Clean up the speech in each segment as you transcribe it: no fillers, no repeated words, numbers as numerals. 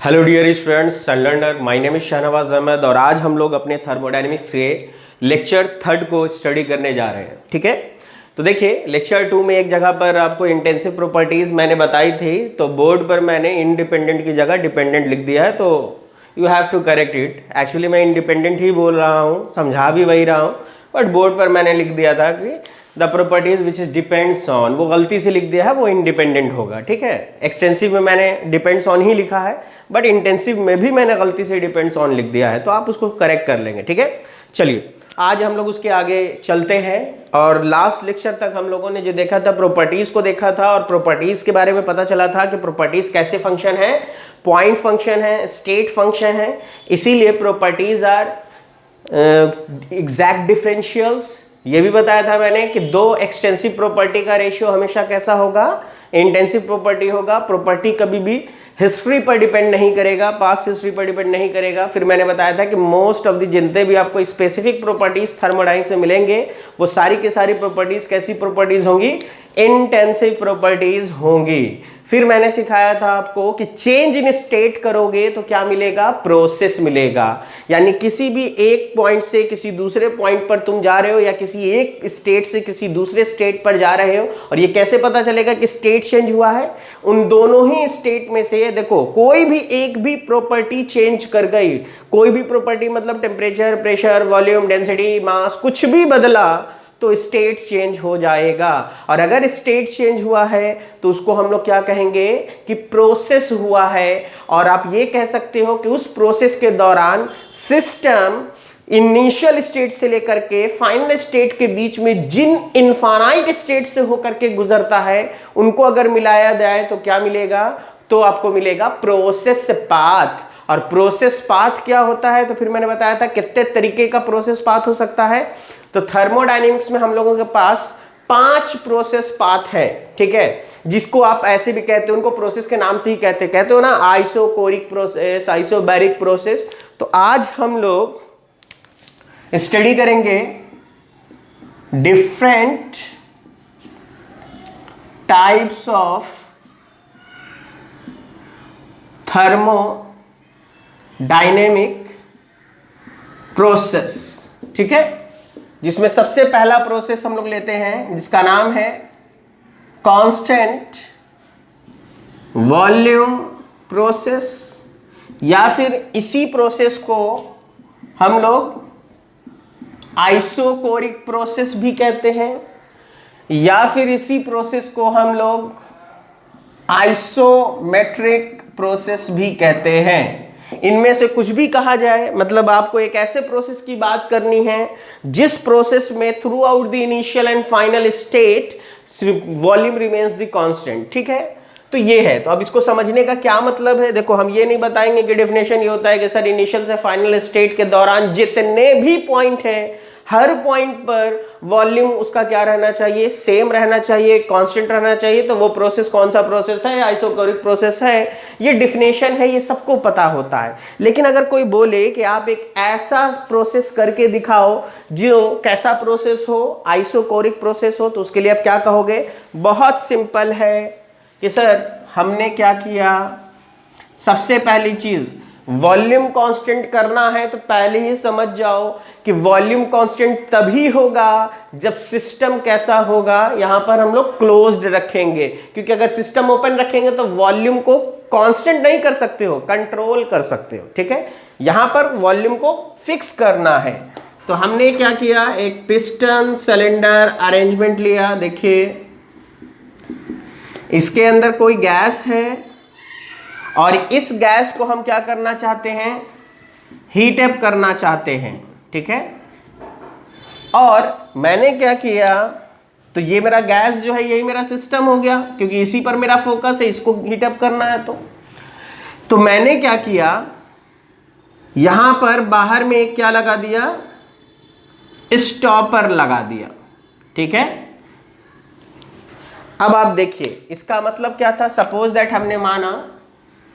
Hello dear students and learner, my name is Shahnawaz Ahmed और आज हम लोग अपने थर्मोडायनेमिक्स के लेक्चर 3 को स्टडी करने जा रहे हैं। ठीक है, तो देखिए लेक्चर 2 में एक जगह पर आपको इंटेंसिव प्रॉपर्टीज मैंने बताई थी, तो बोर्ड पर मैंने इंडिपेंडेंट की जगह डिपेंडेंट लिख दिया है, तो you have to correct it. Actually मैं इंडिपेंडेंट ही बोल रहा हूँ, समझा भी वही रहा हूँ, बट बोर्ड पर मैंने लिख दिया था कि the properties which is depends on, वो गलती से लिख दिया है, वो इंडिपेंडेंट होगा। ठीक है, एक्सटेंसिव में मैंने डिपेंड्स ऑन ही लिखा है, बट इंटेंसिव में भी मैंने गलती से डिपेंड्स ऑन लिख दिया है, तो आप उसको करेक्ट कर लेंगे। ठीक है, चलिए आज हम लोग उसके आगे चलते हैं। और लास्ट लेक्चर तक हम लोगों ने जो देखा था प्रॉपर्टीज को देखा था, और प्रॉपर्टीज के बारे में पता चला था कि प्रॉपर्टीज कैसे फंक्शन है, पॉइंट फंक्शन है, स्टेट फंक्शन है, इसीलिए प्रॉपर्टीज आर एग्जैक्ट डिफरेंशियल्स। ये भी बताया था मैंने कि दो एक्सटेंसिव प्रॉपर्टी का रेशियो हमेशा कैसा होगा, इंटेंसिव प्रॉपर्टी होगा। प्रॉपर्टी कभी भी हिस्ट्री पर डिपेंड नहीं करेगा, पास्ट हिस्ट्री पर डिपेंड नहीं करेगा। फिर मैंने बताया था कि मोस्ट ऑफ द जितने भी आपको स्पेसिफिक प्रॉपर्टीज थर्मोडायनेमिक्स में मिलेंगे, वो सारी की सारी प्रॉपर्टीज कैसी प्रॉपर्टीज होंगी, इंटेंसिव प्रॉपर्टीज होंगी। फिर मैंने सिखाया था आपको कि चेंज इन स्टेट करोगे तो क्या मिलेगा, प्रोसेस मिलेगा। यानी किसी भी एक पॉइंट से किसी दूसरे पॉइंट पर तुम जा रहे हो, या किसी एक स्टेट से किसी दूसरे स्टेट पर जा रहे हो, और ये कैसे पता चलेगा कि स्टेट चेंज हुआ है, उन दोनों ही स्टेट में से देखो कोई भी एक भी प्रॉपर्टी चेंज कर गई, कोई भी प्रॉपर्टी मतलब टेम्परेचर, प्रेशर, वॉल्यूम, डेंसिटी, मास, कुछ भी बदला तो स्टेट चेंज हो जाएगा। और अगर स्टेट चेंज हुआ है तो उसको हम लोग क्या कहेंगे कि प्रोसेस हुआ है। और आप ये कह सकते हो कि उस प्रोसेस के दौरान सिस्टम इनिशियल स्टेट से लेकर के फाइनल स्टेट के बीच में जिन इनफाइनाइट स्टेट से होकर के गुजरता है, उनको अगर मिलाया जाए तो क्या मिलेगा, तो आपको मिलेगा प्रोसेस पाथ। और प्रोसेस पाथ क्या होता है, तो फिर मैंने बताया था कितने तरीके का प्रोसेस पाथ हो सकता है। तो थर्मोडायनेमिक्स में हम लोगों के पास 5 प्रोसेस पाथ है। ठीक है, जिसको आप ऐसे भी कहते हो, उनको प्रोसेस के नाम से ही कहते हो ना, आइसोकोरिक प्रोसेस, आइसोबैरिक प्रोसेस। तो आज हम लोग स्टडी करेंगे different types of thermodynamic process. ठीक है, जिसमें सबसे पहला प्रोसेस हम लोग लेते हैं जिसका नाम है कांस्टेंट वॉल्यूम प्रोसेस, या फिर इसी प्रोसेस को हम लोग आइसोकोरिक प्रोसेस भी कहते हैं, या फिर इसी प्रोसेस को हम लोग आइसोमेट्रिक प्रोसेस भी कहते हैं। इनमें से कुछ भी कहा जाए, मतलब आपको एक ऐसे प्रोसेस की बात करनी है जिस प्रोसेस में through out the initial and final state volume remains the constant. ठीक है, तो ये है। तो अब इसको समझने का क्या मतलब है, देखो हम ये नहीं बताएंगे कि डेफिनेशन ये होता है कि सर इनिशियल से फाइनल स्टेट के दौरान जितने भी पॉइंट हैं, हर पॉइंट पर वॉल्यूम उसका क्या रहना चाहिए, सेम रहना चाहिए, कांस्टेंट रहना चाहिए, तो वो प्रोसेस कौन सा प्रोसेस है, आइसोकोरिक प्रोसेस है। ये डिफिनेशन है, ये सबको पता होता है। लेकिन अगर कोई बोले कि आप एक ऐसा प्रोसेस करके दिखाओ जो कैसा प्रोसेस हो, आइसोकोरिक प्रोसेस हो, तो उसके लिए आप क्या कहोगे, बहुत सिंपल है कि सर हमने क्या किया, सबसे पहली चीज वॉल्यूम कांस्टेंट करना है, तो पहले ही समझ जाओ कि वॉल्यूम कांस्टेंट तभी होगा जब सिस्टम कैसा होगा, यहां पर हम लोग क्लोज्ड रखेंगे, क्योंकि अगर सिस्टम ओपन रखेंगे तो वॉल्यूम को कांस्टेंट नहीं कर सकते हो, कंट्रोल कर सकते हो। ठीक है, यहां पर वॉल्यूम को फिक्स करना है। तो हमने क्या किया, एक पिस्टन सिलेंडर अरेंजमेंट लिया। देखिए इसके अंदर कोई गैस है, और इस गैस को हम क्या करना चाहते हैं, हीट अप करना चाहते हैं। ठीक है, और मैंने क्या किया, तो ये मेरा गैस जो है यही मेरा सिस्टम हो गया, क्योंकि इसी पर मेरा फोकस है, इसको हीट अप करना है। तो मैंने क्या किया, यहां पर बाहर में एक क्या लगा दिया, स्टॉपर लगा दिया। ठीक है, अब आप देखिए इसका मतलब क्या था, सपोज दैट हमने माना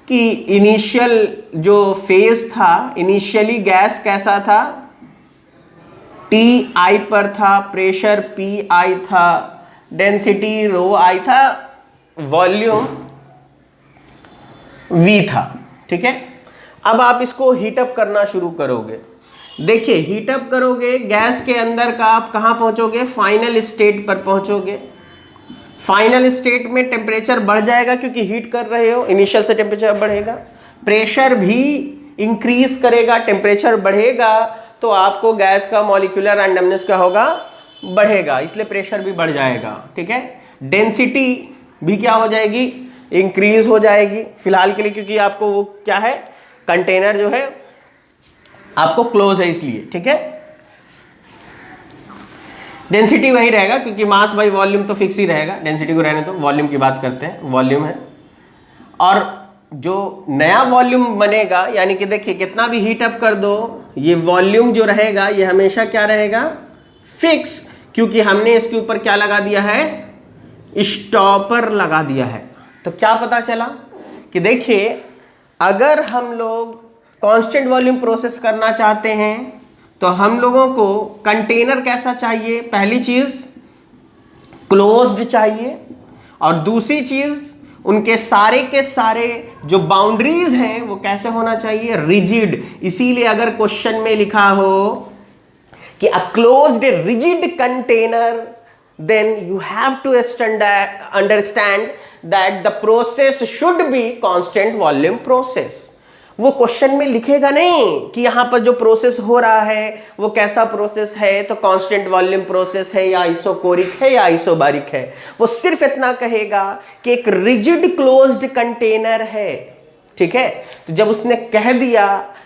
कि इनिशियल जो फेज था, इनिशियली गैस कैसा था, टी आई पर था, प्रेशर पी आई था, डेंसिटी रो आई था, वॉल्यूम v था। ठीक है। अब आप इसको हीटअप करना शुरू करोगे। देखिए हीटअप करोगे, गैस के अंदर का आप कहाँ पहुंचोगे, फाइनल स्टेट पर पहुंचोगे। फाइनल स्टेट में टेम्परेचर बढ़ जाएगा क्योंकि हीट कर रहे हो, इनिशियल से टेम्परेचर बढ़ेगा, प्रेशर भी इंक्रीज करेगा, टेम्परेचर बढ़ेगा तो आपको गैस का मॉलिक्यूलर रैंडमनेस क्या होगा, बढ़ेगा, इसलिए प्रेशर भी बढ़ जाएगा। ठीक है, डेंसिटी भी क्या हो जाएगी, इंक्रीज हो जाएगी फिलहाल के लिए, क्योंकि आपको वो क्या है, कंटेनर जो है आपको क्लोज है इसलिए। ठीक है, डेंसिटी वही रहेगा क्योंकि मास बाई वॉल्यूम तो फिक्स ही रहेगा, डेंसिटी को रहने दो, वॉल्यूम की बात करते हैं, वॉल्यूम है। और जो नया वॉल्यूम बनेगा, यानी कि देखिए कितना भी हीट अप कर दो, ये वॉल्यूम जो रहेगा ये हमेशा क्या रहेगा, फिक्स, क्योंकि हमने इसके ऊपर क्या लगा दिया है, स्टॉपर लगा दिया है। तो क्या पता चला कि देखिए अगर हम लोग कांस्टेंट वॉल्यूम प्रोसेस करना चाहते हैं तो हम लोगों को कंटेनर कैसा चाहिए, पहली चीज क्लोज्ड चाहिए, और दूसरी चीज उनके सारे के सारे जो बाउंड्रीज हैं वो कैसे होना चाहिए, रिजिड। इसीलिए अगर क्वेश्चन में लिखा हो कि a closed rigid container, then you have to understand that the process should be constant volume process। वो क्वेश्चन में लिखेगा नहीं कि यहां पर जो प्रोसेस हो रहा है वो कैसा प्रोसेस है, तो कांस्टेंट वॉल्यूम प्रोसेस है या आइसोकोरिक है या आइसोबारिक है। वो सिर्फ इतना कहेगा कि एक रिजिड क्लोज्ड कंटेनर है। ठीक है, तो जब उसने कह दिया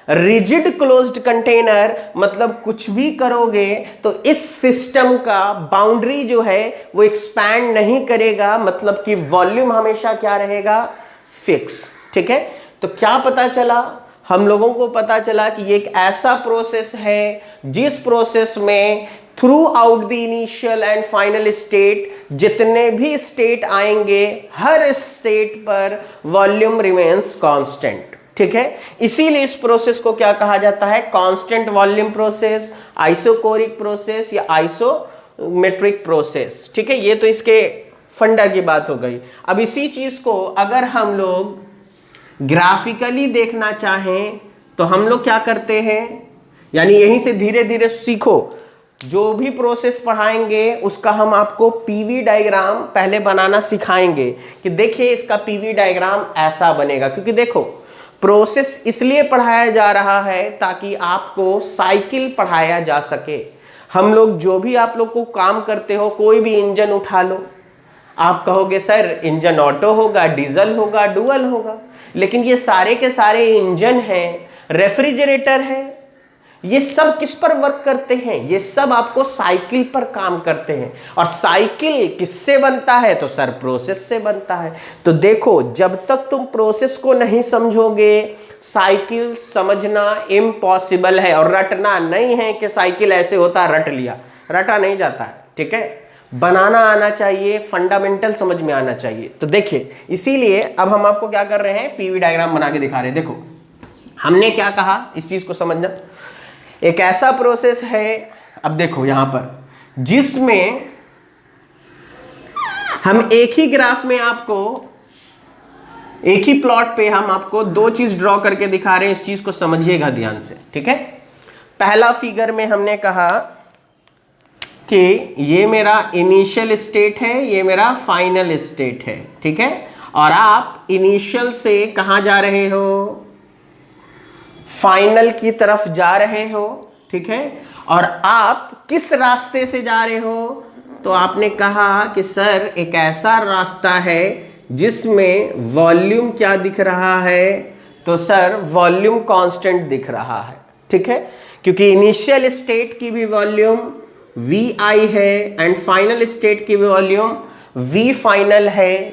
रिजिड क्लोज्ड कंटेनर, मतलब कुछ भी करोगे तो इस सिस्टम का बाउंड्री जो है वो एक्सपैंड नहीं करेगा, मतलब कि वॉल्यूम हमेशा क्या रहेगा, फिक्स। ठीक है, तो क्या पता चला, हम लोगों को पता चला कि ये एक ऐसा प्रोसेस है जिस प्रोसेस में through out the initial and final state जितने भी स्टेट आएंगे, हर स्टेट पर वॉल्यूम रिमेन्स कांस्टेंट। ठीक है, इसीलिए इस प्रोसेस को क्या कहा जाता है, constant volume process, isochoric process या आइसोमेट्रिक प्रोसेस। ठीक है, ये तो इसके फंडा की बात हो गई। अब इसी चीज को अगर हम लोग ग्राफिकली देखना चाहें तो हम लोग क्या करते हैं, यानी यहीं से धीरे धीरे सीखो, जो भी प्रोसेस पढ़ाएंगे उसका हम आपको पीवी डायग्राम पहले बनाना सिखाएंगे कि देखिए इसका पीवी डायग्राम ऐसा बनेगा। क्योंकि देखो प्रोसेस इसलिए पढ़ाया जा रहा है ताकि आपको साइकिल पढ़ाया जा सके। हम लोग जो भी आप लोग को काम करते हो, कोई भी इंजन उठा लो, आप कहोगे सर इंजन ऑटो होगा, डीजल होगा, डुअल होगा, लेकिन ये सारे के सारे इंजन हैं, रेफ्रिजरेटर है, ये सब किस पर वर्क करते हैं, ये सब आपको साइकिल पर काम करते हैं। और साइकिल किससे बनता है, तो सर प्रोसेस से बनता है। तो देखो जब तक तुम प्रोसेस को नहीं समझोगे साइकिल समझना इम्पॉसिबल है। और रटना नहीं है कि साइकिल ऐसे होता है, रट लिया, रटा नहीं जाता है। ठीक है, बनाना आना चाहिए, फंडामेंटल समझ में आना चाहिए। तो देखिए इसीलिए अब हम आपको क्या कर रहे हैं, पीवी डायग्राम बना के दिखा रहे हैं। देखो हमने क्या कहा, इस चीज को समझना, एक ऐसा प्रोसेस है, अब देखो यहां पर जिसमें हम एक ही ग्राफ में आपको, एक ही प्लॉट पे हम आपको दो चीज ड्रॉ करके दिखा रहे हैं। इस चीज को समझिएगा ध्यान से। ठीक है, पहला फिगर में हमने कहा कि ये मेरा इनिशियल स्टेट है, ये मेरा फाइनल स्टेट है। ठीक है, और आप इनिशियल से कहां जा रहे हो, फाइनल की तरफ जा रहे हो। ठीक है, और आप किस रास्ते से जा रहे हो, तो आपने कहा कि सर एक ऐसा रास्ता है जिसमें वॉल्यूम क्या दिख रहा है, तो सर वॉल्यूम कांस्टेंट दिख रहा है। ठीक है, क्योंकि इनिशियल स्टेट की भी वॉल्यूम Vi है एंड फाइनल स्टेट की भी वॉल्यूम V फाइनल है।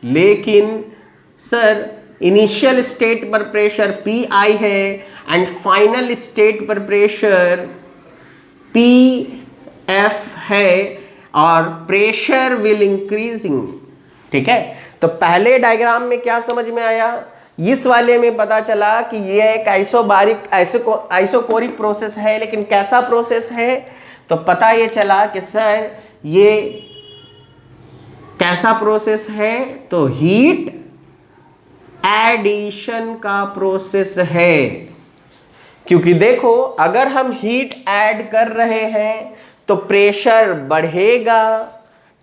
लेकिन सर इनिशियल स्टेट पर प्रेशर Pi है एंड फाइनल स्टेट पर प्रेशर Pf है, और प्रेशर विल इंक्रीजिंग। ठीक है, तो पहले डायग्राम में क्या समझ में आया, इस वाले में पता चला कि ये एक आइसोकोरिक प्रोसेस है। लेकिन कैसा प्रोसेस है, तो पता ये चला कि सर ये कैसा प्रोसेस है, तो हीट एडिशन का प्रोसेस है, क्योंकि देखो अगर हम हीट ऐड कर रहे हैं तो प्रेशर बढ़ेगा,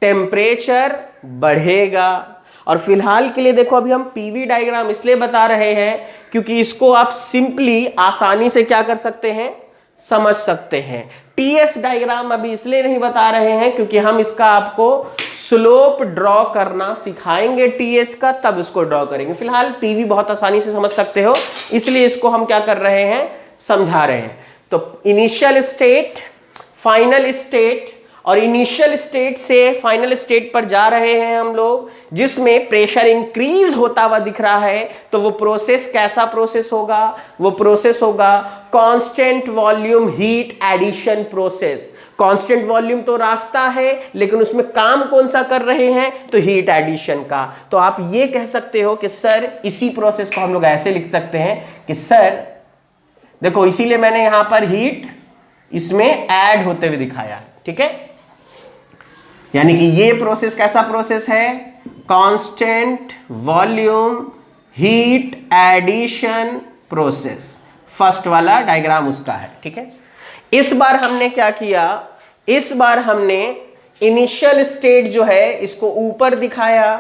टेम्परेचर बढ़ेगा। और फिलहाल के लिए देखो अभी हम पीवी डायग्राम इसलिए बता रहे हैं क्योंकि इसको आप सिंपली आसानी से क्या कर सकते हैं, समझ सकते हैं। टीएस डायग्राम अभी इसलिए नहीं बता रहे हैं क्योंकि हम इसका आपको स्लोप ड्रॉ करना सिखाएंगे टीएस का, तब इसको ड्रॉ करेंगे। फिलहाल पीवी बहुत आसानी से समझ सकते हो, इसलिए इसको हम क्या कर रहे हैं, समझा रहे हैं। तो इनिशियल स्टेट, फाइनल स्टेट, और इनिशियल स्टेट से फाइनल स्टेट पर जा रहे हैं हम लोग, जिसमें प्रेशर इंक्रीज होता हुआ दिख रहा है। तो वो प्रोसेस कैसा प्रोसेस होगा, वो प्रोसेस होगा constant volume heat addition process. Constant volume तो रास्ता है, लेकिन उसमें काम कौन सा कर रहे हैं, तो हीट एडिशन का। तो आप ये कह सकते हो कि सर इसी प्रोसेस को हम लोग ऐसे लिख सकते हैं कि सर देखो, इसीलिए मैंने यहां पर हीट इसमें ऐड होते हुए दिखाया, ठीक है। यानी कि ये प्रोसेस कैसा प्रोसेस है, constant volume heat addition process. First वाला डायग्राम उसका है, ठीक है। इस बार हमने क्या किया, इस बार हमने इनिशियल स्टेट जो है इसको ऊपर दिखाया,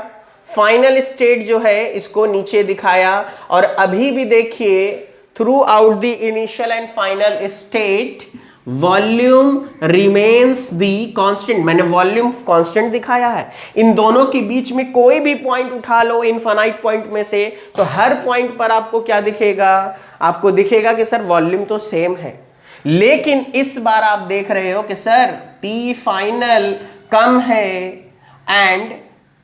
फाइनल स्टेट जो है इसको नीचे दिखाया। और अभी भी देखिए through out the initial and final state volume remains the constant. मैंने वॉल्यूम कांस्टेंट दिखाया है। इन दोनों के बीच में कोई भी पॉइंट उठा लो इनफाइनाइट पॉइंट में से, तो हर पॉइंट पर आपको क्या दिखेगा, आपको दिखेगा कि सर वॉल्यूम तो सेम है। लेकिन इस बार आप देख रहे हो कि सर P फाइनल कम है एंड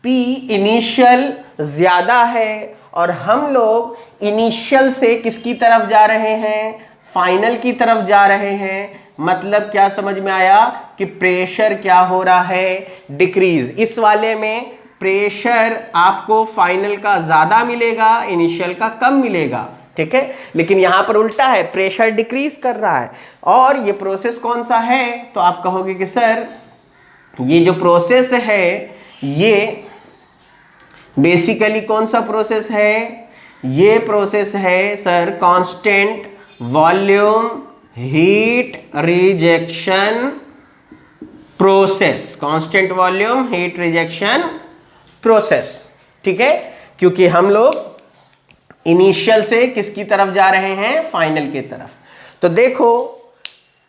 P इनिशियल ज्यादा है, और हम लोग इनिशियल से किसकी तरफ जा रहे हैं, फाइनल की तरफ जा रहे हैं। मतलब क्या समझ में आया कि प्रेशर क्या हो रहा है, डिक्रीज। इस वाले में प्रेशर आपको फाइनल का ज्यादा मिलेगा, इनिशियल का कम मिलेगा, ठीक है। लेकिन यहां पर उल्टा है, प्रेशर डिक्रीज कर रहा है। और ये प्रोसेस कौन सा है, तो आप कहोगे कि सर ये जो प्रोसेस है ये बेसिकली कौन सा प्रोसेस है, ये प्रोसेस है sir constant volume heat rejection process. Constant volume heat rejection process, ठीक है। क्योंकि हम लोग इनिशियल से किसकी तरफ जा रहे हैं, फाइनल की तरफ। तो देखो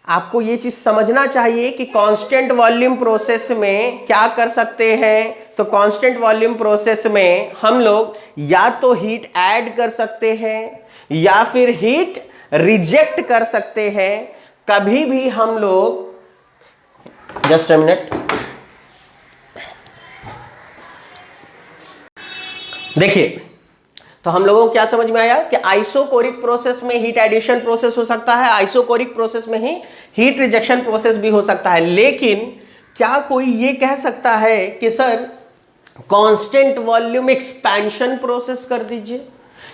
आपको ये चीज समझना चाहिए कि कांस्टेंट वॉल्यूम प्रोसेस में क्या कर सकते हैं। तो कांस्टेंट वॉल्यूम प्रोसेस में हम लोग या तो हीट ऐड कर सकते हैं या फिर हीट रिजेक्ट कर सकते हैं। कभी भी हम लोग, जस्ट अ मिनट, देखिए तो हम लोगों को क्या समझ में आया कि आइसोकोरिक प्रोसेस में हीट एडिशन प्रोसेस हो सकता है, आइसोकोरिक प्रोसेस में ही हीट रिजेक्शन प्रोसेस भी हो सकता है। लेकिन क्या कोई ये कह सकता है कि sir constant volume expansion process कर दीजिए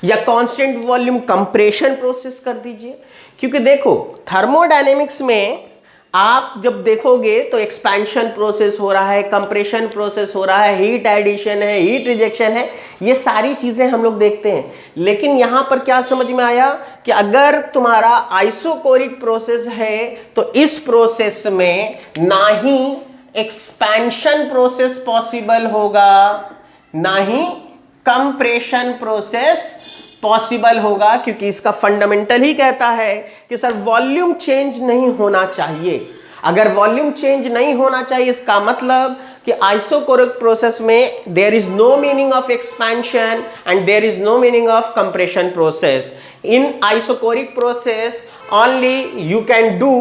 या कांस्टेंट वॉल्यूम कंप्रेशन प्रोसेस कर दीजिए? क्योंकि देखो थर्मोडायनेमिक्स में आप जब देखोगे तो एक्सपेंशन प्रोसेस हो रहा है, कंप्रेशन प्रोसेस हो रहा है, हीट एडिशन है, हीट रिजेक्शन है, ये सारी चीजें हम लोग देखते हैं। लेकिन यहां पर क्या समझ में आया कि अगर तुम्हारा आइसोकोरिक प्रोसेस है तो इस प्रोसेस में ना ही एक्सपेंशन प्रोसेस पॉसिबल होगा, ना ही कंप्रेशन प्रोसेस पॉसिबल होगा, क्योंकि इसका फंडामेंटल ही कहता है कि सर वॉल्यूम चेंज नहीं होना चाहिए। अगर वॉल्यूम चेंज नहीं होना चाहिए इसका मतलब कि आइसोकोरिक प्रोसेस में there is no meaning of expansion and there is no meaning of compression process. In isochoric process only you can do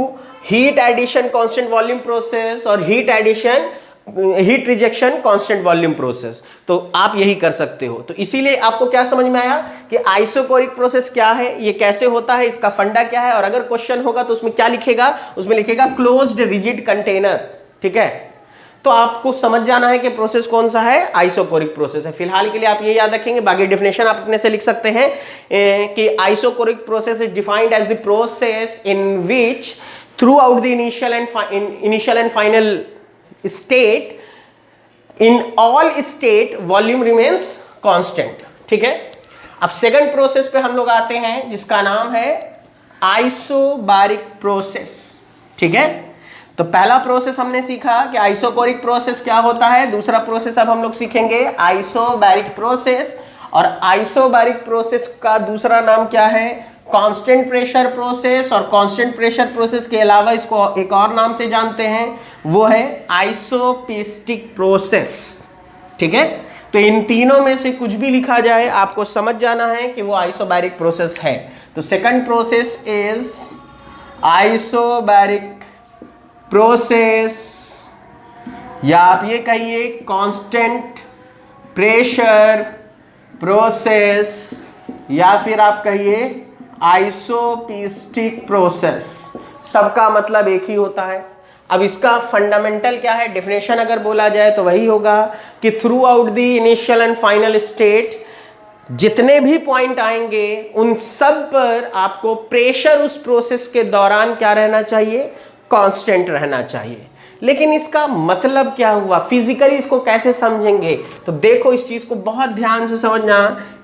heat addition constant volume process और heat rejection constant volume process. तो आप यही कर सकते हो। तो इसीलिए आपको क्या समझ में आया कि आइसोकोरिक प्रोसेस क्या है, ये कैसे होता है, इसका फंडा क्या है। और अगर क्वेश्चन होगा तो उसमें क्या लिखेगा, उसमें लिखेगा क्लोज्ड रिजिड कंटेनर, ठीक है। तो आपको समझ जाना है कि प्रोसेस कौन सा है, आइसोकोरिक प्रोसेस है। फिलहाल के लिए आप ये याद रखेंगे, बाकी डेफिनेशन आप अपने से लिख सकते हैं कि isochoric process is defined as the process in which throughout the initial and final state, in all state volume remains constant, ठीक है। अब सेकंड प्रोसेस पे हम लोग आते हैं जिसका नाम है आइसोबारिक प्रोसेस। ठीक है, तो पहला प्रोसेस हमने सीखा कि आइसोकोरिक प्रोसेस क्या होता है। दूसरा प्रोसेस अब हम लोग सीखेंगे आइसोबैरिक प्रोसेस, और आइसोबैरिक प्रोसेस का दूसरा नाम क्या है, कांस्टेंट प्रेशर प्रोसेस। और कांस्टेंट प्रेशर प्रोसेस के अलावा इसको एक और नाम से जानते हैं, वो है आइसोपिस्टिक प्रोसेस। ठीक है, तो इन तीनों में से कुछ भी लिखा जाए आपको समझ जाना है कि वो आइसोबैरिक प्रोसेस है। तो second process is isobaric process, या आप ये कहिए कांस्टेंट प्रेशर प्रोसेस, या फिर आप कहिए आइसोपिस्टिक प्रोसेस। सबका मतलब एक ही होता है। अब इसका फंडामेंटल क्या है, डेफिनेशन अगर बोला जाए तो वही होगा कि through out the initial and final state जितने भी पॉइंट आएंगे उन सब पर आपको प्रेशर उस प्रोसेस के दौरान क्या रहना चाहिए, कांस्टेंट रहना चाहिए। लेकिन इसका मतलब क्या हुआ, फिजिकली इसको कैसे समझेंगे, तो देखो इस चीज को बहुत ध्यान से समझना,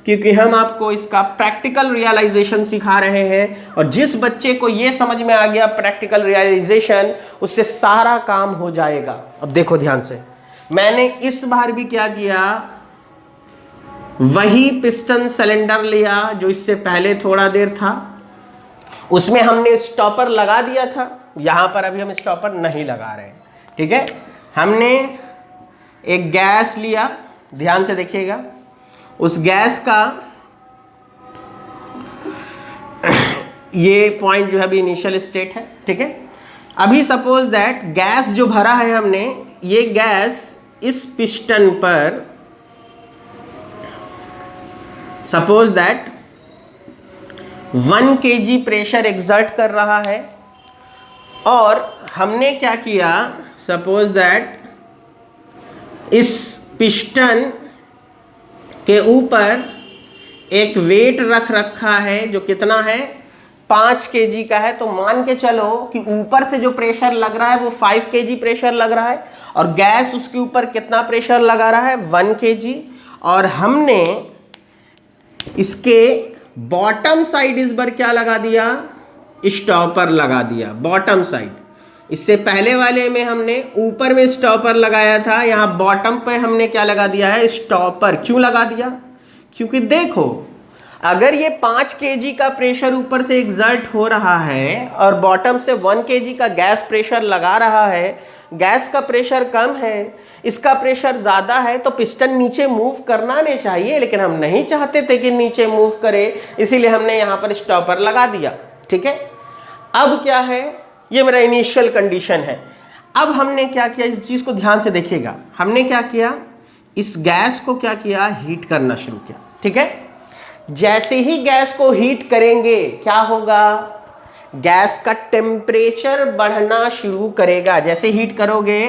क्योंकि हम आपको इसका प्रैक्टिकल रियलाइजेशन सिखा रहे हैं। और जिस बच्चे को ये समझ में आ गया प्रैक्टिकल रियलाइजेशन, उससे सारा काम हो जाएगा। अब देखो ध्यान से, मैंने इस बार भी क्या किया, वही पिस्टन सिलेंडर लिया जो इससे पहले थोड़ा देर था, उसमें हमने स्टॉपर लगा दिया था। यहां पर अभी हम स्टॉपर नहीं लगा रहे हैं। ठीक है, हमने एक गैस लिया, ध्यान से देखिएगा, उस गैस का ये पॉइंट जो है अभी इनिशियल स्टेट है। ठीक है, अभी सपोज दैट गैस जो भरा है हमने, ये गैस इस पिस्टन पर suppose that 1 kg pressure exert कर रहा है, और हमने क्या किया, सपोज दैट इस पिस्टन के ऊपर एक वेट रख रखा है जो कितना है, 5 kg का है। तो मान के चलो कि ऊपर से जो प्रेशर लग रहा है वो 5 kg प्रेशर लग रहा है, और गैस उसके ऊपर कितना प्रेशर लगा रहा है, 1 kg। और हमने इसके बॉटम साइड इस बार क्या लगा दिया, स्टॉपर लगा दिया बॉटम साइड। इससे पहले वाले में हमने ऊपर में स्टॉपर लगाया था, यहाँ बॉटम पे हमने क्या लगा दिया है, स्टॉपर। क्यों लगा दिया, क्योंकि देखो अगर ये 5 kg का प्रेशर ऊपर से एग्जर्ट हो रहा है और बॉटम से 1 kg का गैस प्रेशर लगा रहा है, गैस का प्रेशर कम है, इसका प्रेशर ज़्यादा है, तो पिस्टन नीचे मूव करना नहीं चाहिए, लेकिन हम नहीं चाहते थे कि नीचे मूव करे, इसीलिए हमने यहाँ पर स्टॉपर लगा दिया। ठीक है, अब क्या है, ये मेरा इनिशियल कंडीशन है। अब हमने क्या किया, इस चीज़ को ध्यान से देखिएगा, हमने क्या किया, इस गैस को क्या किया, हीट करना शुरू किया। ठीक है, जैसे ही गैस को हीट करेंगे क्या होगा, गैस का टेम्परेचर बढ़ना शुरू करेगा। जैसे हीट करोगे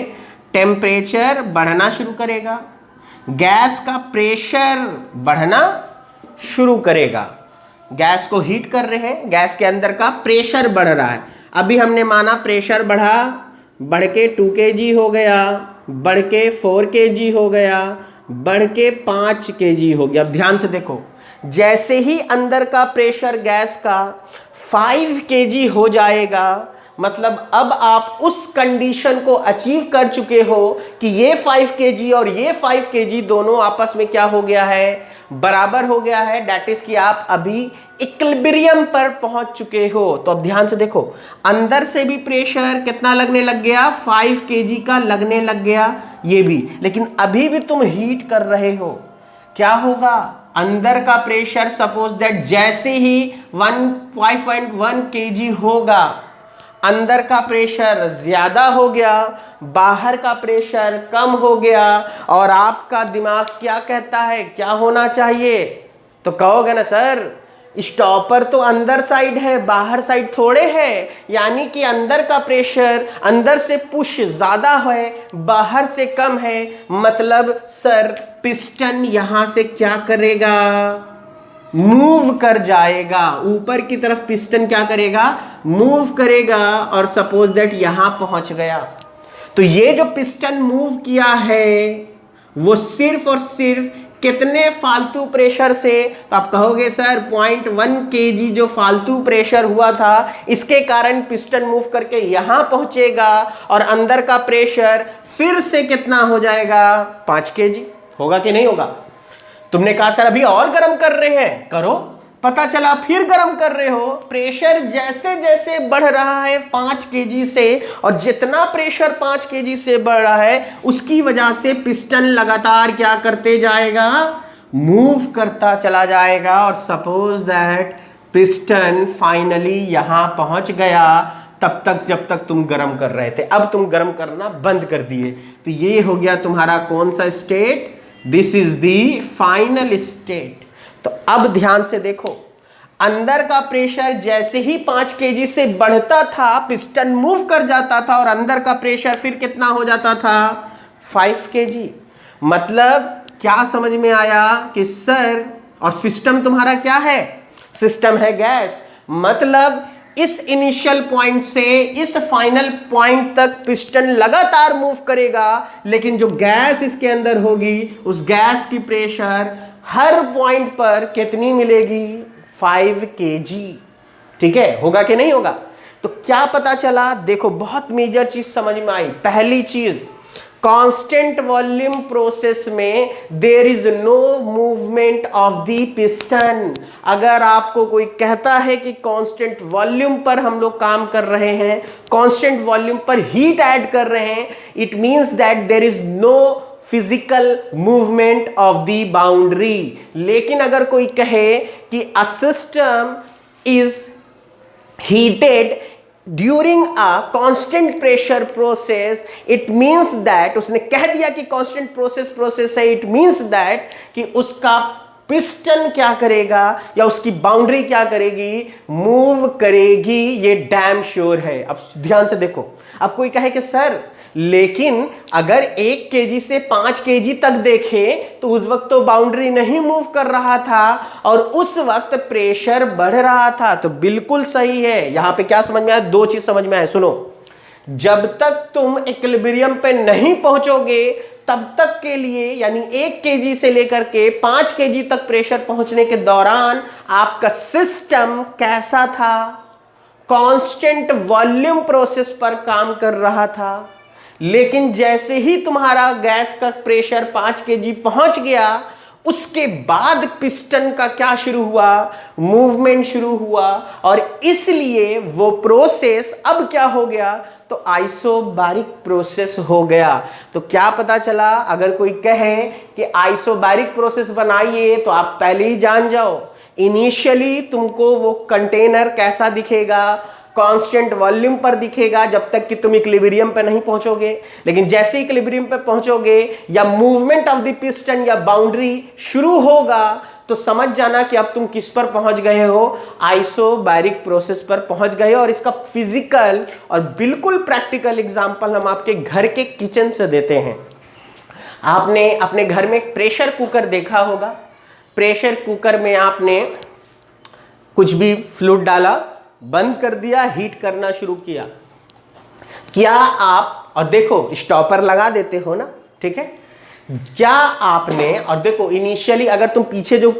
टेम्परेचर बढ़ना शुरू करेगा, गैस का प्रेशर बढ़ना शुरू करेगा। गैस को हीट कर रहे हैं, गैस के अंदर का प्रेशर बढ़ रहा है। अभी हमने माना प्रेशर बढ़ा, बढ़ के 2 kg हो गया, बढ़ के 4 kg हो गया, बढ़ के 5 kg हो गया। अब ध्यान से देखो, जैसे ही अंदर का प्रेशर गैस का 5 kg हो जाएगा, मतलब अब आप उस कंडीशन को अचीव कर चुके हो कि ये 5 kg और ये 5 kg दोनों आपस में क्या हो गया है, बराबर हो गया है। दैट इज कि आप अभी इक्विलिब्रियम पर पहुंच चुके हो। तो अब ध्यान से देखो, अंदर से भी प्रेशर कितना लगने लग गया, 5 kg का लगने लग गया, ये भी। लेकिन अभी भी तुम हीट कर रहे हो, क्या होगा, अंदर का प्रेशर सपोज दैट जैसे ही 5.1 kg होगा, अंदर का प्रेशर ज्यादा हो गया, बाहर का प्रेशर कम हो गया, और आपका दिमाग क्या कहता है, क्या होना चाहिए, तो कहोगे ना सर स्टॉपर तो अंदर साइड है, बाहर साइड थोड़े है, यानी कि अंदर का प्रेशर अंदर से पुश ज्यादा है, बाहर से कम है, मतलब सर पिस्टन यहां से क्या करेगा, मूव कर जाएगा ऊपर की तरफ। पिस्टन क्या करेगा, मूव करेगा, और सपोज दैट यहां पहुंच गया। तो ये जो पिस्टन मूव किया है वो सिर्फ और सिर्फ कितने फालतू प्रेशर से? तो आप कहोगे सर 0.1 kg जो फालतू प्रेशर हुआ था इसके कारण पिस्टन मूव करके यहां पहुंचेगा और अंदर का प्रेशर फिर से कितना हो जाएगा? 5 kg। होगा कि नहीं होगा? तुमने कहा सर अभी और गर्म कर रहे हैं, करो, पता चला फिर गर्म कर रहे हो। प्रेशर जैसे जैसे बढ़ रहा है 5 kg से, और जितना प्रेशर 5 kg से बढ़ रहा है उसकी वजह से पिस्टन लगातार क्या करते जाएगा? मूव करता चला जाएगा। और सपोज दैट पिस्टन फाइनली यहां पहुंच गया तब तक जब तक तुम गर्म कर रहे थे, अब तुम गर्म करना बंद कर दिए। तो ये हो गया तुम्हारा कौन सा state? This is the final state. तो अब ध्यान से देखो, अंदर का प्रेशर जैसे ही 5 kg से बढ़ता था पिस्टन मूव कर जाता था और अंदर का प्रेशर फिर कितना हो जाता था? 5 kg। मतलब क्या समझ में आया कि सर, और सिस्टम तुम्हारा क्या है? सिस्टम है गैस। मतलब इस इनिशियल पॉइंट से इस फाइनल पॉइंट तक पिस्टन लगातार मूव करेगा, लेकिन जो गैस इसके अंदर होगी उस गैस की प्रेशर हर पॉइंट पर कितनी मिलेगी? 5 kg। ठीक है, होगा कि नहीं होगा? तो क्या पता चला? देखो बहुत मेजर चीज समझ में आई। पहली चीज, कांस्टेंट वॉल्यूम प्रोसेस में there is no movement of the piston. अगर आपको कोई कहता है कि कांस्टेंट वॉल्यूम पर हम लोग काम कर रहे हैं, कांस्टेंट वॉल्यूम पर हीट ऐड कर रहे हैं, it means that there is no physical movement of the boundary. लेकिन अगर कोई कहे कि a system is heated during a constant pressure process, it means that, उसने कह दिया कि कांस्टेंट प्रोसेस है, इट मींस दैट कि उसका पिस्टन क्या करेगा या उसकी बाउंड्री क्या करेगी? मूव करेगी। ये डैम श्योर है। अब ध्यान से देखो, अब कोई कहे कि सर लेकिन अगर 1 kg से 5 kg तक देखें तो उस वक्त तो बाउंड्री नहीं मूव कर रहा था और उस वक्त प्रेशर बढ़ रहा था। तो बिल्कुल सही है। यहां पे क्या समझ में आया? दो चीज समझ में आए, सुनो। जब तक तुम इक्विलिब्रियम पे नहीं पहुंचोगे तब तक के लिए, यानी 1 kg से लेकर के 5 kg तक प्रेशर पहुंचने के दौरान आपका सिस्टम कैसा था? कांस्टेंट वॉल्यूम प्रोसेस पर काम कर रहा था। लेकिन जैसे ही तुम्हारा गैस का प्रेशर 5 kg पहुंच गया, उसके बाद पिस्टन का क्या शुरू हुआ? मूवमेंट शुरू हुआ। और इसलिए वो प्रोसेस अब क्या हो गया? तो आइसोबारिक प्रोसेस हो गया। तो क्या पता चला? अगर कोई कहे कि आइसोबारिक प्रोसेस बनाइए तो आप पहले ही जान जाओ, इनिशियली तुमको वो कंटेनर कैसा दिखेगा? कांस्टेंट वॉल्यूम पर दिखेगा जब तक कि तुम इक्विलिब्रियम पर नहीं पहुंचोगे। लेकिन जैसे ही इक्विलिब्रियम पर पहुंचोगे या मूवमेंट ऑफ द पिस्टन या बाउंड्री शुरू होगा तो समझ जाना कि अब तुम किस पर पहुंच गए हो? आइसोबैरिक प्रोसेस पर पहुंच गए। और इसका फिजिकल और बिल्कुल प्रैक्टिकल एग्जांपल हम आपके घर के किचन से देते हैं। आपने अपने घर में एक प्रेशर कुकर देखा होगा। प्रेशर कुकर में आपने कुछ भी फ्लूइड डाला, बंद कर दिया, हीट करना शुरू किया। क्या आप, और देखो स्टॉपर लगा देते हो ना, ठीक है? क्या आपने, और देखो इनिशियली अगर तुम पीछे जो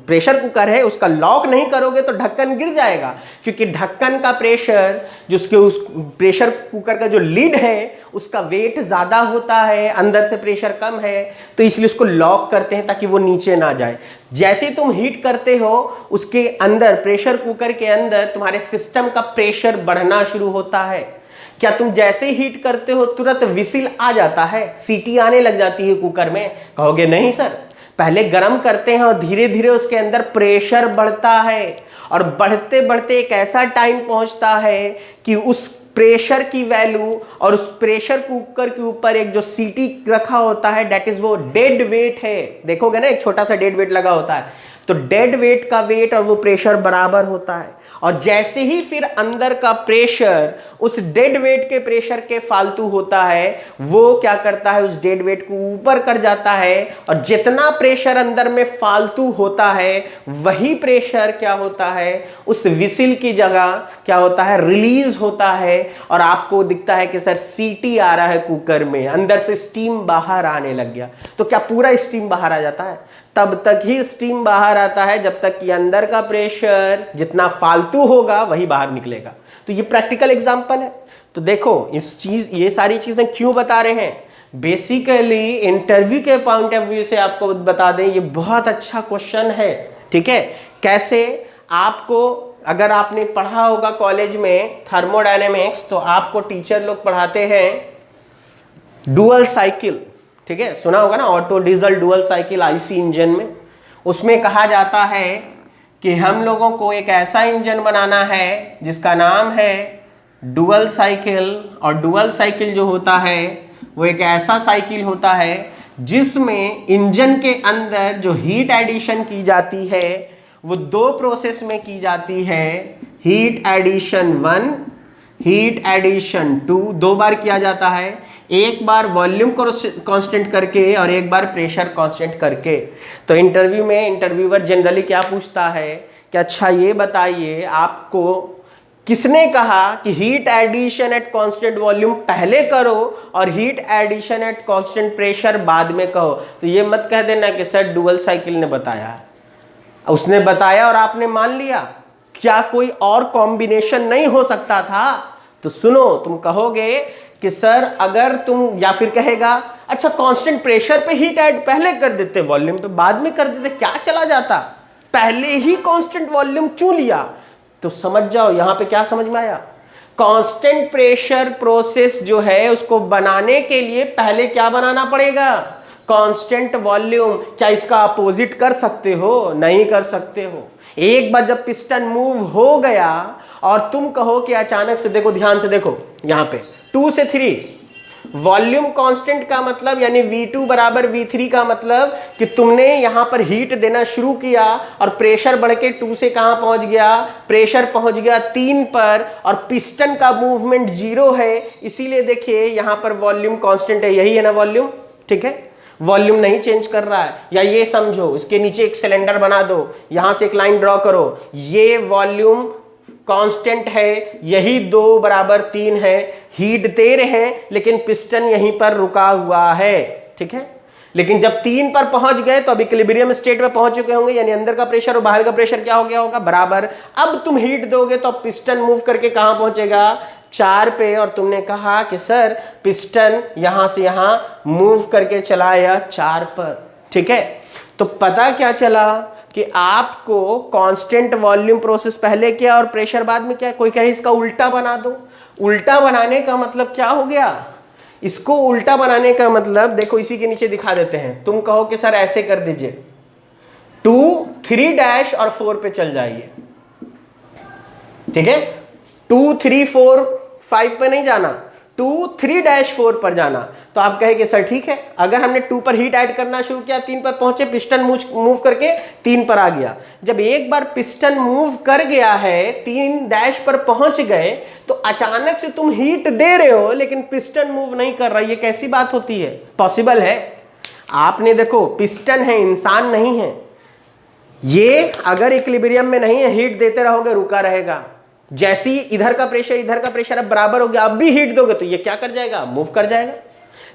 प्रेशर कुकर है उसका लॉक नहीं करोगे तो ढक्कन गिर जाएगा, क्योंकि ढक्कन का प्रेशर, जिसके उस प्रेशर कुकर का जो लिड है उसका वेट ज्यादा होता है, अंदर से प्रेशर कम है, तो इसलिए उसको लॉक करते हैं ताकि वो नीचे ना जाए। जैसे ही तुम हीट करते हो उसके अंदर, प्रेशर कुकर के अंदर तुम्हारे सिस्टम का प्रेशर बढ़ना शुरू होता है। क्या तुम जैसे ही हीट करते हो तुरंत विसिल आ जाता है, सीटी आने लग जाती है कुकर में? कहोगे नहीं सर, पहले गर्म करते हैं और धीरे धीरे उसके अंदर प्रेशर बढ़ता है, और बढ़ते बढ़ते एक ऐसा टाइम पहुंचता है कि उस प्रेशर की वैल्यू और उस प्रेशर कुकर के ऊपर एक जो सीटी रखा होता है, दैट इज वो डेड वेट है। देखोगे ना, एक छोटा सा डेड वेट लगा होता है, तो डेड वेट का वेट और वो प्रेशर बराबर होता है। और जैसे ही फिर अंदर का प्रेशर उस डेड वेट के प्रेशर के फालतू होता है, वो क्या करता है? उस डेड वेट को ऊपर कर जाता है, और जितना प्रेशर अंदर में फालतू होता है वही प्रेशर क्या होता है? उस विसिल की जगह क्या होता है? रिलीज होता है, और आपको दिखता है कि सर सीटी आ रहा है कुकर में, अंदर से स्टीम बाहर आने लग गया, तो क्या पूरा स्टीम बाहर आ जाता है? तब तक ही स्टीम बाहर आता है जब तक कि अंदर का प्रेशर जितना फालतू होगा वही बाहर निकलेगा। तो ये प्रैक्टिकल एग्जांपल है। तो देखो ये सारी चीजें क्यों बता रहे हैं, बेसिकली इंटरव्यू के पॉइंट ऑफ व्यू से आपको बता दें, ये बहुत अच्छा क्वेश्चन है। ठीक है, कैसे? आपको अगर आपने पढ़ा होगा कॉलेज में थर्मोडायनेमिक्स, तो आपको टीचर लोग पढ़ाते हैं डुअल साइकिल। ठीक है, सुना होगा ना, auto diesel dual cycle IC engine में। उसमें कहा जाता है कि हम लोगों को एक ऐसा इंजन बनाना है जिसका नाम है डुअल साइकिल, और डुअल साइकिल जो होता है वो एक ऐसा साइकिल होता है जिसमें इंजन के अंदर जो हीट एडिशन की जाती है वो दो प्रोसेस में की जाती है, हीट एडिशन 1, हीट एडिशन 2, दो बार किया जाता है, एक बार वॉल्यूम कांस्टेंट करके और एक बार प्रेशर कांस्टेंट करके। तो इंटरव्यू में इंटरव्यूअर जनरली क्या पूछता है कि अच्छा ये बताइए आपको किसने कहा कि heat addition at constant volume पहले करो और heat addition at constant pressure बाद में कहो? तो ये मत कह देना कि सर डुअल साइकिल ने बताया, उसने बताया और आपने मान लिया। क्या कोई और कॉम्बिनेशन नहीं हो सकता था? तो सुनो, तुम कहोगे कि सर अगर तुम, या फिर कहेगा अच्छा कांस्टेंट प्रेशर पे हीट ऐड पहले कर देते, वॉल्यूम पे बाद में कर देते, क्या चला जाता, पहले ही कांस्टेंट वॉल्यूम क्यों लिया? तो समझ जाओ यहां पे क्या समझ में आया। कांस्टेंट प्रेशर प्रोसेस जो है उसको बनाने के लिए पहले क्या बनाना पड़ेगा? Constant volume. क्या इसका अपोजिट कर सकते हो? नहीं कर सकते हो। एक बार जब पिस्टन मूव हो गया और तुम कहो कि अचानक से, देखो ध्यान से देखो यहां पे 2 से 3, वॉल्यूम कांस्टेंट का मतलब यानी V2 बराबर V3 का मतलब कि तुमने यहां पर हीट देना शुरू किया और प्रेशर बढ़ के 2 से कहां पहुंच गया? प्रेशर पहुंच गया 3 पर, और पिस्टन का मूवमेंट 0 है, इसीलिए देखिए यहां पर वॉल्यूम कांस्टेंट है, यही है ना वॉल्यूम। ठीक है, वॉल्यूम नहीं चेंज कर रहा है। या ये समझो, इसके नीचे एक सिलेंडर बना दो, यहां से एक लाइन ड्रॉ करो, ये वॉल्यूम कांस्टेंट है, यही 2 बराबर 3 है, हीट दे रहे हैं लेकिन पिस्टन यहीं पर रुका हुआ है। ठीक है, लेकिन जब 3 पर पहुंच गए तो अब इक्विलिब्रियम स्टेट में पहुंच चुके होंगे, यानी अंदर का प्रेशर और बाहर का प्रेशर क्या हो गया होगा? बराबर। अब तुम हीट दोगे तो पिस्टन मूव करके कहां पहुंचेगा? 4 पे, और तुमने कहा कि सर पिस्टन यहां से यहां मूव करके चला आया 4 पर। ठीक है, तो पता क्या चला कि आपको कांस्टेंट वॉल्यूम प्रोसेस पहले किया और प्रेशर बाद में किया। कोई कहे इसका उल्टा बना दो। उल्टा बनाने का मतलब क्या हो गया? इसको उल्टा बनाने का मतलब देखो, इसी के नीचे दिखा देते हैं। तुम कहो कि सर ऐसे कर दीजिए, 2, 3 डैश और 4 पे चल जाइए। ठीक है, 2, 3, 4, 5 पे नहीं जाना, 2, 3 डैश 4 पर जाना। तो आप कहेंगे सर ठीक है, अगर हमने 2 पर हीट ऐड करना शुरू किया, 3 पर पहुंचे, पिस्टन मूव करके 3 पर आ गया। जब एक बार पिस्टन मूव कर गया है, 3 डैश पर पहुंच गए, तो अचानक से तुम हीट दे रहे हो लेकिन पिस्टन मूव नहीं कर रहा। ये कैसी बात होती है? पॉसिबल है? आपने देखो, पिस्टन है, इंसान नहीं है। ये अगर इक्विलिब्रियम में नहीं है, हीट देते रहोगे, रुका रहेगा। जैसी इधर का प्रेशर अब बराबर हो गया, अब भी हीट दोगे तो ये क्या कर जाएगा? मूव कर जाएगा।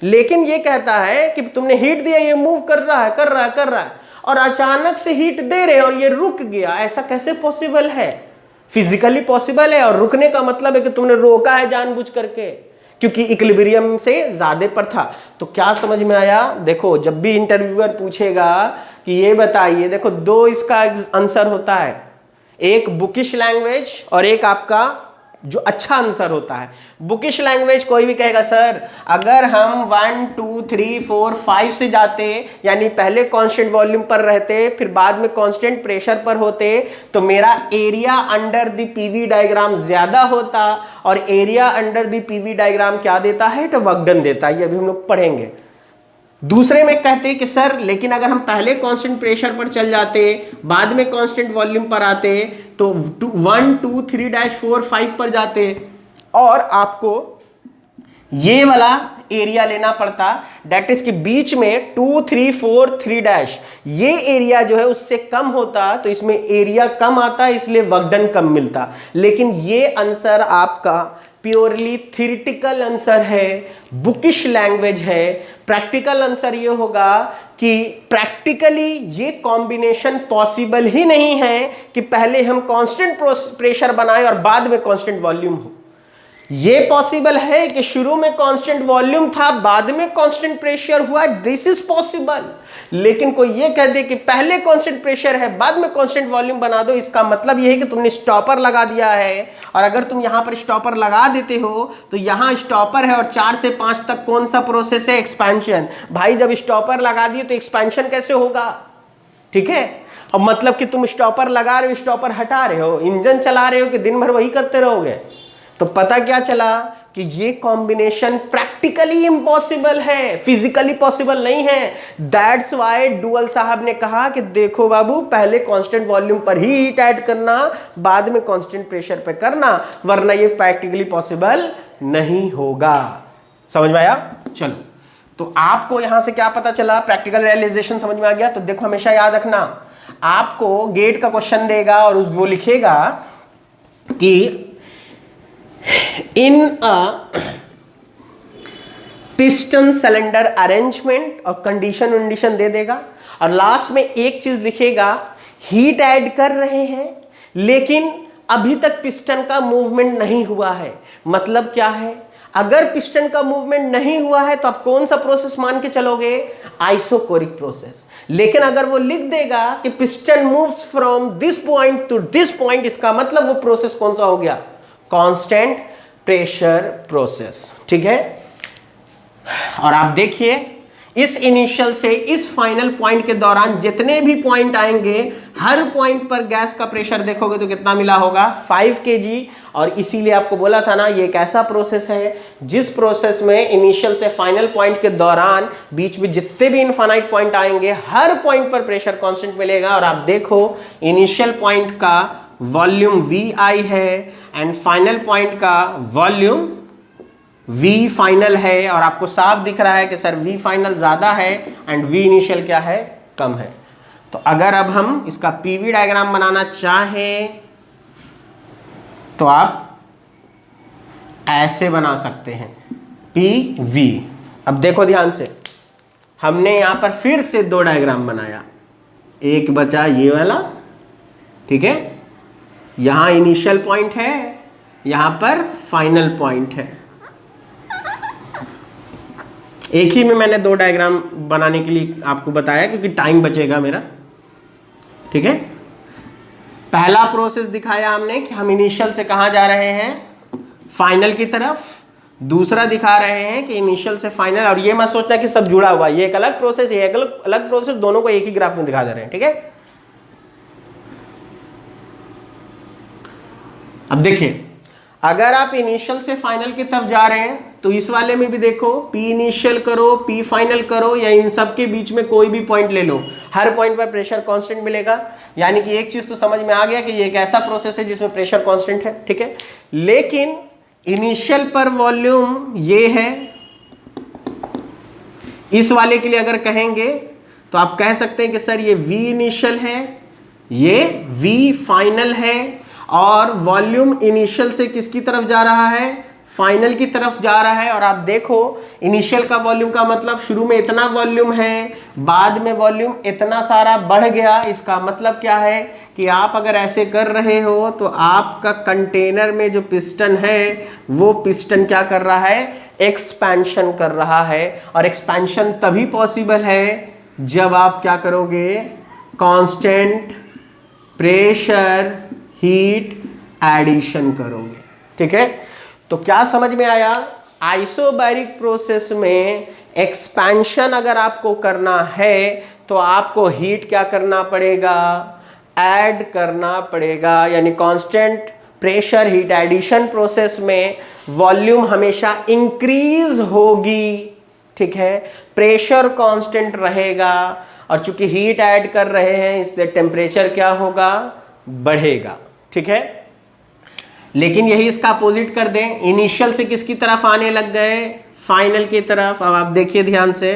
लेकिन ये कहता है कि तुमने हीट दिया, ये मूव कर रहा है, और अचानक से हीट दे रहे और ये रुक गया। ऐसा कैसे पॉसिबल है? फिजिकली पॉसिबल है, और रुकने का मतलब है कि तुमने रोका है जानबूझ करके, क्योंकि इक्विलिब्रियम से ज्यादा पर था। तो क्या समझ में आया? देखो, जब भी इंटरव्यूअर पूछेगा कि ये बताइए, देखो 2 इसका आंसर होता है, एक बुकिश लैंग्वेज और एक आपका जो अच्छा आंसर होता है। बुकिश लैंग्वेज कोई भी कहेगा सर अगर हम 1, 2, 3, 4, 5 से जाते, यानी पहले कांस्टेंट वॉल्यूम पर रहते फिर बाद में कांस्टेंट प्रेशर पर होते, तो मेरा area under the PV diagram ज्यादा होता, और area under the PV diagram क्या देता है? तो वर्क डन देता है। ये अभी हम लोग पढ़ेंगे। दूसरे में कहते हैं कि सर लेकिन अगर हम पहले कांस्टेंट प्रेशर पर चल जाते, बाद में कांस्टेंट वॉल्यूम पर आते, तो 1, 2, 3 डैश 4, 5 पर जाते, और आपको ये वाला एरिया लेना पड़ता, डेट इज के बीच में 2, 3, 4, 3 डैश, ये एरिया जो है उससे कम होता, तो इसमें एरिया कम आता, इसलिए वर्क डन कम मिलता। लेकिन ये आंसर आपका प्योरली थ्योरेटिकल आंसर है, बुकिश लैंग्वेज है। प्रैक्टिकल आंसर ये होगा कि प्रैक्टिकली ये कॉम्बिनेशन पॉसिबल ही नहीं है कि पहले हम कांस्टेंट प्रेशर बनाए और बाद में कांस्टेंट वॉल्यूम हो। ये पॉसिबल है कि शुरू में कांस्टेंट वॉल्यूम था, बाद में कांस्टेंट प्रेशर हुआ, दिस इज पॉसिबल। लेकिन कोई ये कह दे कि पहले कांस्टेंट प्रेशर है बाद में कांस्टेंट वॉल्यूम बना दो, इसका मतलब ये है कि तुमने स्टॉपर लगा दिया है। और अगर तुम यहां पर स्टॉपर लगा देते हो तो यहां स्टॉपर है और 4 से 5 तक कौन सा प्रोसेस है? एक्सपेंशन। भाई जब स्टॉपर लगा दिए तो एक्सपेंशन कैसे होगा? ठीक है, अब मतलब कि तुम स्टॉपर लगा रहे हो, स्टॉपर हटा रहे हो, इंजन चला रहे हो कि दिन भर वही करते रहोगे? तो पता क्या चला कि ये कॉम्बिनेशन प्रैक्टिकली इम्पॉसिबल है, फिजिकली पॉसिबल नहीं है। दैट्स व्हाई डुअल साहब ने कहा कि देखो बाबू, पहले कांस्टेंट वॉल्यूम पर ही हीट ऐड करना, बाद में कांस्टेंट प्रेशर पे करना, वरना ये प्रैक्टिकली पॉसिबल नहीं होगा। समझ में आया? चलो, तो आपको यहां से क्या पता चला? प्रैक्टिकल रियलाइजेशन समझ में आ गया। तो देखो, हमेशा याद रखना, आपको गेट का क्वेश्चन देगा और वो लिखेगा कि in a piston cylinder arrangement और कंडीशन दे देगा और लास्ट में एक चीज लिखेगा, हीट ऐड कर रहे हैं लेकिन अभी तक पिस्टन का मूवमेंट नहीं हुआ है। मतलब क्या है? अगर पिस्टन का मूवमेंट नहीं हुआ है तो आप कौन सा प्रोसेस मान के चलोगे? Isochoric process. लेकिन अगर वो लिख देगा कि piston moves from this point two this point, इसका मतलब वो प्रोसेस कौन सा हो गया? Constant pressure process. ठीक है, और आप देखिए इस इनिशियल से इस फाइनल पॉइंट के दौरान जितने भी पॉइंट आएंगे, हर पॉइंट पर गैस का प्रेशर देखोगे तो कितना मिला होगा? 5 kg। और इसीलिए आपको बोला था ना, ये एक ऐसा प्रोसेस है जिस प्रोसेस में इनिशियल से फाइनल पॉइंट के दौरान बीच में जितने भी इनफाइनाइट पॉइंट आएंगे, हर पॉइंट पर प्रेशर कांस्टेंट मिलेगा। और आप देखो, इनिशियल पॉइंट का वॉल्यूम VI है एंड फाइनल पॉइंट का वॉल्यूम V फाइनल है। और आपको साफ दिख रहा है कि सर V फाइनल ज्यादा है एंड V इनिशियल क्या है? कम है। तो अगर अब हम इसका PV डायग्राम बनाना चाहें तो आप ऐसे बना सकते हैं, PV। अब देखो ध्यान से, हमने यहां पर फिर से 2 डायग्राम बनाया, एक बचा ये वाला। ठीक है, यहां इनिशियल पॉइंट है, यहां पर फाइनल पॉइंट है। एक ही में मैंने 2 डायग्राम बनाने के लिए आपको बताया क्योंकि टाइम बचेगा मेरा। ठीक है, पहला प्रोसेस दिखाया हमने कि हम इनिशियल से कहां जा रहे हैं? फाइनल की तरफ। दूसरा दिखा रहे हैं कि इनिशियल से फाइनल। और ये मत सोचना कि सब जुड़ा हुआ, ये एक अलग प्रोसेस, ये एक अलग प्रोसेस, दोनों को एक ही ग्राफ में दिखा दे रहे हैं। ठीक है, अब देखिए, अगर आप इनिशियल से फाइनल की तरफ जा रहे हैं तो इस वाले में भी देखो, P इनिशियल करो, P फाइनल करो, या इन सब के बीच में कोई भी पॉइंट ले लो, हर पॉइंट पर प्रेशर कांस्टेंट मिलेगा। यानी कि एक चीज तो समझ में आ गया कि ये एक ऐसा प्रोसेस है जिसमें प्रेशर कांस्टेंट है। ठीक है, लेकिन इनिशियल पर वॉल्यूम ये है। इस वाले के लिए अगर कहेंगे तो आप कह सकते हैं कि सर ये V इनिशियल है, ये V फाइनल है, और वॉल्यूम इनिशियल से किसकी तरफ जा रहा है? फाइनल की तरफ जा रहा है। और आप देखो, इनिशियल का वॉल्यूम का मतलब शुरू में इतना वॉल्यूम है, बाद में वॉल्यूम इतना सारा बढ़ गया। इसका मतलब क्या है कि आप अगर ऐसे कर रहे हो तो आपका कंटेनर में जो पिस्टन है वो पिस्टन क्या कर रहा है? एक्सपेंशन कर रहा है। और एक्सपेंशन तभी पॉसिबल है जब आप क्या करोगे? कांस्टेंट प्रेशर हीट एडिशन करोगे। ठीक है, तो क्या समझ में आया? आइसोबैरिक प्रोसेस में एक्सपेंशन अगर आपको करना है तो आपको हीट क्या करना पड़ेगा? ऐड करना पड़ेगा। यानी constant pressure heat addition process में वॉल्यूम हमेशा इंक्रीज होगी। ठीक है, प्रेशर कांस्टेंट रहेगा, और चूंकि हीट ऐड कर रहे हैं इसलिए टेम्परेचर क्या होगा? बढ़ेगा। ठीक है, लेकिन यही इसका अपोजिट कर दें, इनिशियल से किसकी तरफ आने लग गए? फाइनल की तरफ। अब आप देखिए ध्यान से,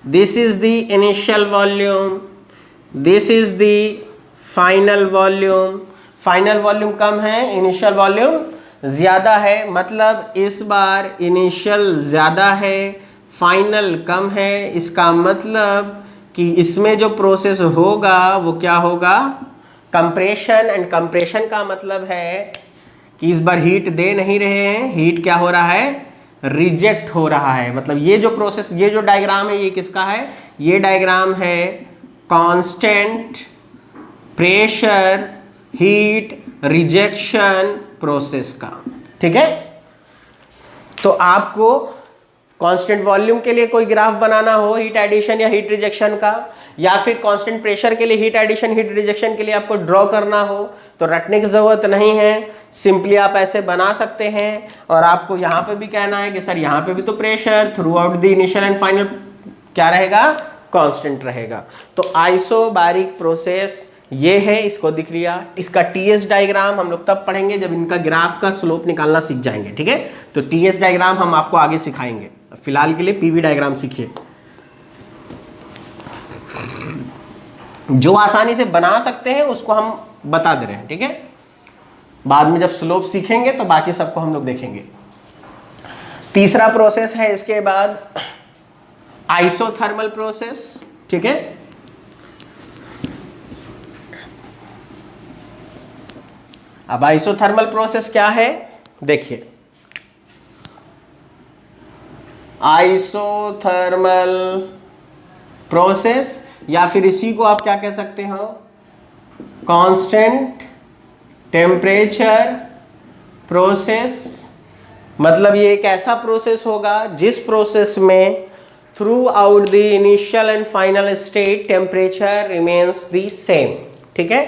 this is the initial volume, this is the final volume. Final volume कम है, इनिशियल वॉल्यूम ज्यादा है, मतलब इस बार इनिशियल ज्यादा है, फाइनल कम है। इसका मतलब कि इसमें जो प्रोसेस होगा वो क्या होगा, कंप्रेशन। एंड कंप्रेशन का मतलब है कि इस बार हीट दे नहीं रहे हैं, हीट क्या हो रहा है, रिजेक्ट हो रहा है। मतलब ये जो प्रोसेस, ये जो डायग्राम है ये किसका है, ये डायग्राम है constant pressure heat rejection process का। ठीक है, तो आपको कांस्टेंट वॉल्यूम के लिए कोई ग्राफ बनाना हो हीट एडिशन या हीट रिजेक्शन का, या फिर कांस्टेंट प्रेशर के लिए हीट एडिशन हीट रिजेक्शन के लिए आपको ड्रॉ करना हो, तो रटने की जरूरत नहीं है, सिंपली आप ऐसे बना सकते हैं। और आपको यहाँ पे भी कहना है कि सर यहाँ पे भी तो pressure through out the initial and final क्या रहेगा, कांस्टेंट रहेगा। तो आइसोबैरिक प्रोसेस ये है, इसको दिख लिया। इसका टीएस डायग्राम हम लोग तब पढ़ेंगे जब इनका ग्राफ का स्लोप निकालना सीख जाएंगे। ठीक है, तो टीएस डायग्राम हम आपको आगे सिखाएंगे, फिलहाल के लिए पीवी डायग्राम सीखिए, जो आसानी से बना सकते हैं उसको हम बता दे रहे हैं। ठीक है, बाद में जब स्लोप सीखेंगे तो बाकी सबको हम लोग देखेंगे। तीसरा प्रोसेस है इसके बाद आइसोथर्मल प्रोसेस। ठीक है, अब आइसोथर्मल प्रोसेस क्या है, देखिए आइसोथर्मल प्रोसेस, या फिर इसी को आप क्या कह सकते हो, कांस्टेंट टेम्परेचर प्रोसेस। मतलब ये एक ऐसा प्रोसेस होगा जिस प्रोसेस में through out the initial and final state temperature remains the same. ठीक है,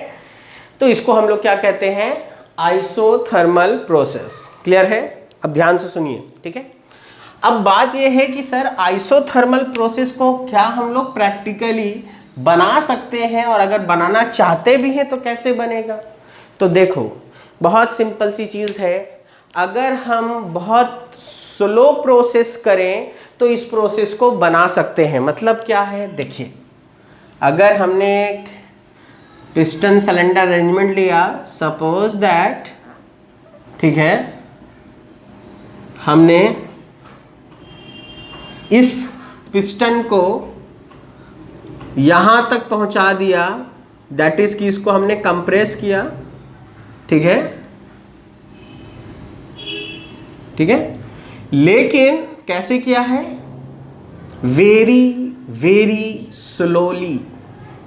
तो इसको हम लोग क्या कहते हैं, आइसोथर्मल प्रोसेस। क्लियर है, अब ध्यान से सुनिए। ठीक है, अब बात यह है कि सर आइसोथर्मल प्रोसेस को क्या हम लोग प्रैक्टिकली बना सकते हैं, और अगर बनाना चाहते भी हैं तो कैसे बनेगा। तो देखो बहुत सिंपल सी चीज़ है, अगर हम बहुत स्लो प्रोसेस करें तो इस प्रोसेस को बना सकते हैं। मतलब क्या है, देखिए अगर हमने एक पिस्टन सिलेंडर अरेंजमेंट लिया, सपोज दैट, ठीक है, हमने इस पिस्टन को यहां तक पहुंचा दिया, दैट इज कि इसको हमने कंप्रेस किया। ठीक है, ठीक है, लेकिन कैसे किया है, वेरी वेरी स्लोली,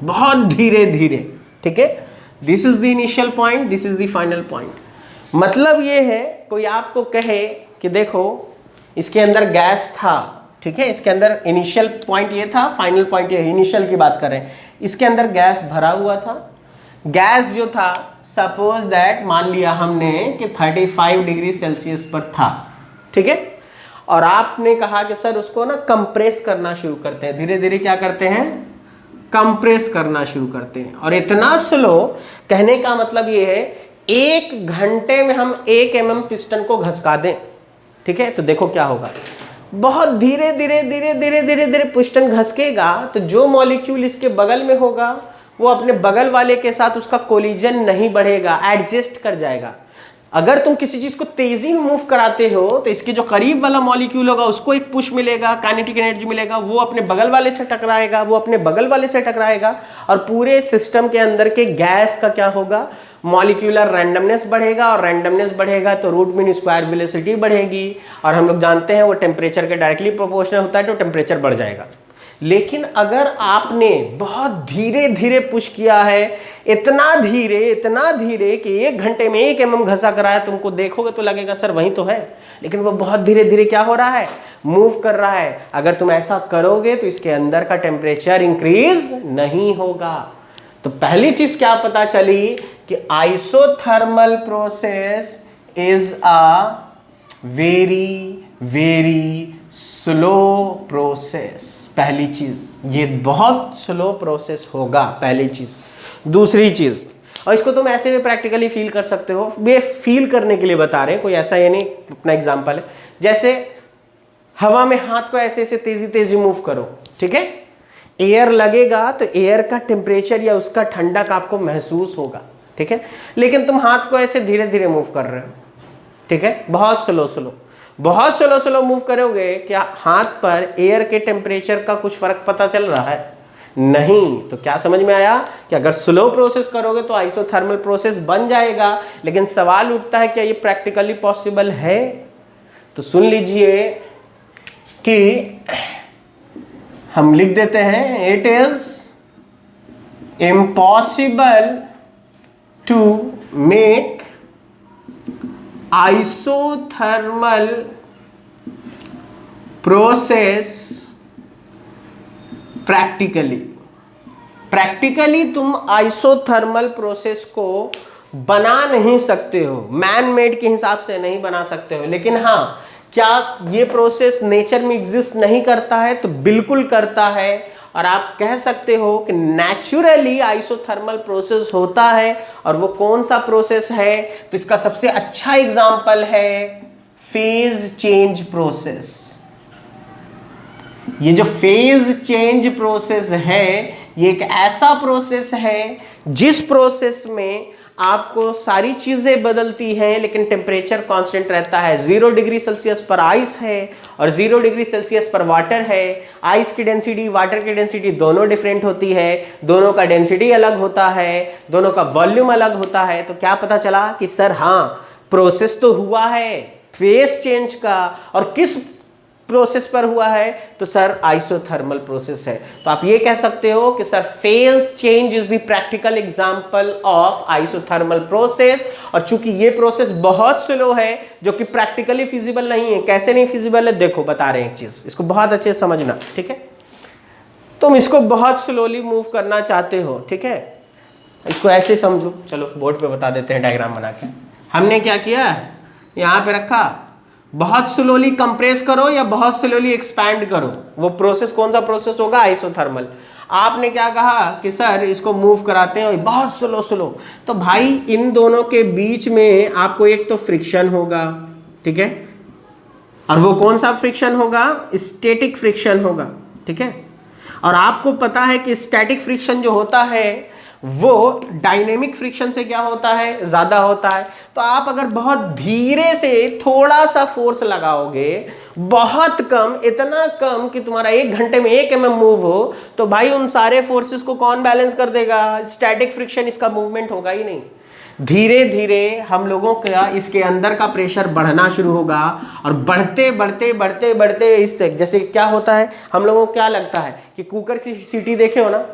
बहुत धीरे धीरे। ठीक है, this is the initial point, this is the final point. मतलब ये है, कोई आपको कहे कि देखो इसके अंदर गैस था, ठीक है, इसके अंदर इनिशियल पॉइंट ये था, फाइनल पॉइंट ये, इनिशियल की बात कर रहे हैं, इसके अंदर गैस भरा हुआ था। गैस जो था सपोज दैट मान लिया हमने कि 35 डिग्री सेल्सियस पर था। ठीक है, और आपने कहा कि सर उसको ना कंप्रेस करना शुरू करते हैं, धीरे धीरे क्या करते हैं, कंप्रेस करना शुरू करते हैं। और इतना स्लो, कहने का मतलब ये है 1 घंटे में हम 1 mm पिस्टन को घसका दें। ठीक है, तो देखो क्या होगा, बहुत धीरे धीरे धीरे धीरे धीरे धीरे पिस्टन घसकेगा, तो जो मॉलिक्यूल इसके बगल में होगा वो अपने बगल वाले के साथ उसका कोलिजन नहीं बढ़ेगा, एडजस्ट कर जाएगा। अगर तुम किसी चीज को तेजी में मूव कराते हो तो इसके जो करीब वाला मॉलिक्यूल होगा उसको एक पुश मिलेगा, काइनेटिक एनर्जी मिलेगा, वो अपने बगल वाले से टकराएगा, वो अपने बगल वाले से टकराएगा, और पूरे सिस्टम के अंदर के गैस का क्या होगा, मॉलिक्यूलर रैंडमनेस बढ़ेगा, और रैंडमनेस बढ़ेगा तो रूट मीन स्क्वायर वेलोसिटी बढ़ेगी, और हम लोग जानते हैं वो टेम्परेचर के डायरेक्टली प्रोपोर्शनल होता है, तो टेम्परेचर बढ़ जाएगा। लेकिन अगर आपने बहुत धीरे धीरे पुश किया है, इतना धीरे कि 1 घंटे में 1 mm घसा कराया, तुमको देखोगे तो लगेगा सर वही तो है, लेकिन वो बहुत धीरे धीरे क्या हो रहा है, मूव कर रहा है। अगर तुम ऐसा करोगे तो इसके अंदर का टेम्परेचर इंक्रीज नहीं होगा। तो पहली चीज क्या पता चली कि isothermal process is a very very slow process. पहली चीज, ये बहुत स्लो प्रोसेस होगा, पहली चीज। दूसरी चीज, और इसको तुम ऐसे भी प्रैक्टिकली फील कर सकते हो, ये फील करने के लिए बता रहे हैं, कोई ऐसा ये नहीं, अपना एग्जांपल है, जैसे हवा में हाथ को ऐसे ऐसे तेजी तेजी मूव करो, ठीक है, एयर लगेगा तो एयर का टेम्परेचर या उसका ठंडक आपको महसूस होगा, ठीक है, लेकिन तुम हाथ को ऐसे धीरे धीरे मूव कर रहे हो, ठीक है, बहुत स्लो मूव करोगे। क्या हाथ पर एयर के टेम्परेचर का कुछ फर्क पता चल रहा है? नहीं। तो क्या समझ में आया कि अगर स्लो प्रोसेस करोगे तो आइसोथर्मल प्रोसेस बन जाएगा, लेकिन सवाल उठता है क्या ये प्रैक्टिकली पॉसिबल है? तो सुन लीजिए कि हम लिख देते हैं, it is impossible to make isothermal process practically तुम आइसोथर्मल प्रोसेस को बना नहीं सकते हो, मैन मेड के हिसाब से नहीं बना सकते हो। लेकिन हाँ, क्या ये प्रोसेस नेचर में एग्जिस्ट नहीं करता है? तो बिल्कुल करता है। और आप कह सकते हो कि नेचुरली आइसोथर्मल प्रोसेस होता है। और वो कौन सा प्रोसेस है? तो इसका सबसे अच्छा एग्जांपल है फेज चेंज प्रोसेस। ये जो फेज चेंज प्रोसेस है, ये एक ऐसा प्रोसेस है जिस प्रोसेस में आपको सारी चीजें बदलती हैं लेकिन टेम्परेचर कांस्टेंट रहता है। 0 डिग्री सेल्सियस पर आइस है और 0 डिग्री सेल्सियस पर वाटर है। आइस की डेंसिटी, वाटर की डेंसिटी दोनों डिफरेंट होती है, दोनों का डेंसिटी अलग होता है, दोनों का वॉल्यूम अलग होता है। तो क्या पता चला कि सर हाँ, प्रोसेस तो हुआ है फेज चेंज का, और किस प्रोसेस पर हुआ है? तो सर आइसोथर्मल प्रोसेस है। तो आप ये कह सकते हो कि sir phase change is the practical example of isothermal process. और चूंकि ये प्रोसेस बहुत स्लो है, जो कि प्रैक्टिकली फिजिबल नहीं है। कैसे नहीं फिजिबल है? देखो बता रहे हैं एक चीज, इसको बहुत अच्छे से समझना, ठीक है? तुम इसको बहुत स्लोली मूव करना चाहते हो, ठीक है? इसको ऐसे समझो, चलो बोर्ड पे बता देते हैं डायग्राम बना के। हमने क्या किया, यहाँ पे रखा, बहुत स्लोली कंप्रेस करो या बहुत स्लोली एक्सपैंड करो, वो प्रोसेस कौन सा प्रोसेस होगा? आइसोथर्मल। आपने क्या कहा कि सर इसको मूव कराते हैं बहुत स्लो। तो भाई इन दोनों के बीच में आपको एक तो फ्रिक्शन होगा, ठीक है? और वो कौन सा फ्रिक्शन होगा? स्टैटिक फ्रिक्शन होगा, ठीक है? और आपको पता है कि स्टैटिक फ्रिक्शन जो होता है वो डायनेमिक फ्रिक्शन से क्या होता है? ज्यादा होता है। तो आप अगर बहुत धीरे से थोड़ा सा फोर्स लगाओगे, बहुत कम, इतना कम कि तुम्हारा 1 घंटे में 1 mm मूव हो, तो भाई उन सारे फोर्सेस को कौन बैलेंस कर देगा? स्टैटिक फ्रिक्शन, इसका मूवमेंट होगा ही नहीं। धीरे धीरे हम लोगों का इसके अंदर का प्रेशर बढ़ना शुरू होगा, और बढ़ते बढ़ते बढ़ते बढ़ते इस जैसे क्या होता है, हम लोगों को क्या लगता है कि कुकर की सीटी देखे हो ना,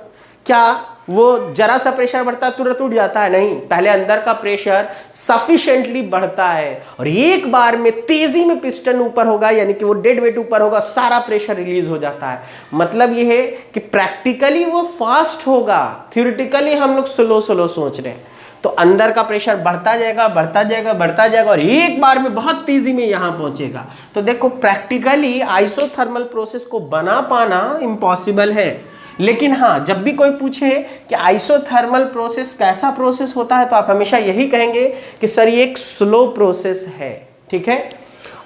क्या वो जरा सा प्रेशर बढ़ता है तुरंत उठ जाता है? नहीं, पहले अंदर का प्रेशर सफिशिएंटली बढ़ता है और एक बार में तेजी में पिस्टन ऊपर होगा, यानी कि वो डेड वेट ऊपर होगा, सारा प्रेशर रिलीज हो जाता है। मतलब ये है कि प्रैक्टिकली वो फास्ट होगा, थ्योरेटिकली हम लोग स्लो स्लो सोच रहे हैं। तो अंदर का प्रेशर बढ़ता जाएगा बढ़ता जाएगा बढ़ता जाएगा और एक बार में बहुत तेजी में यहां पहुंचेगा। तो देखो प्रैक्टिकली आइसोथर्मल प्रोसेस को बना पाना इम्पॉसिबल है। लेकिन हाँ, जब भी कोई पूछे कि आइसोथर्मल प्रोसेस कैसा प्रोसेस होता है, तो आप हमेशा यही कहेंगे कि सर ये एक स्लो प्रोसेस है, ठीक है?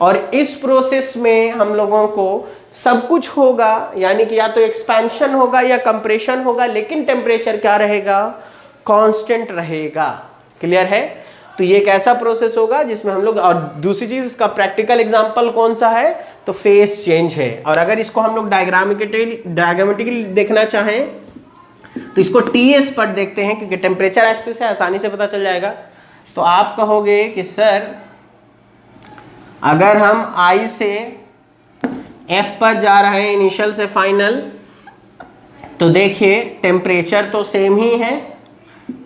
और इस प्रोसेस में हम लोगों को सब कुछ होगा, यानी कि या तो एक्सपेंशन होगा या कंप्रेशन होगा, लेकिन टेम्परेचर क्या रहेगा? कांस्टेंट रहेगा। क्लियर है? तो ये एक ऐसा प्रोसेस होगा जिसमें हम लोग, और दूसरी चीज इसका प्रैक्टिकल एग्जांपल कौन सा है? तो फेज चेंज है। और अगर इसको हम लोग डायग्रामेटिकली देखना चाहें तो इसको टीएस पर देखते हैं, क्योंकि टेम्परेचर एक्सिस है, आसानी से पता चल जाएगा। तो आप कहोगे कि सर अगर हम आई से एफ पर जा रहे हैं इनिशियल से फाइनल, तो देखिए टेम्परेचर तो सेम ही है,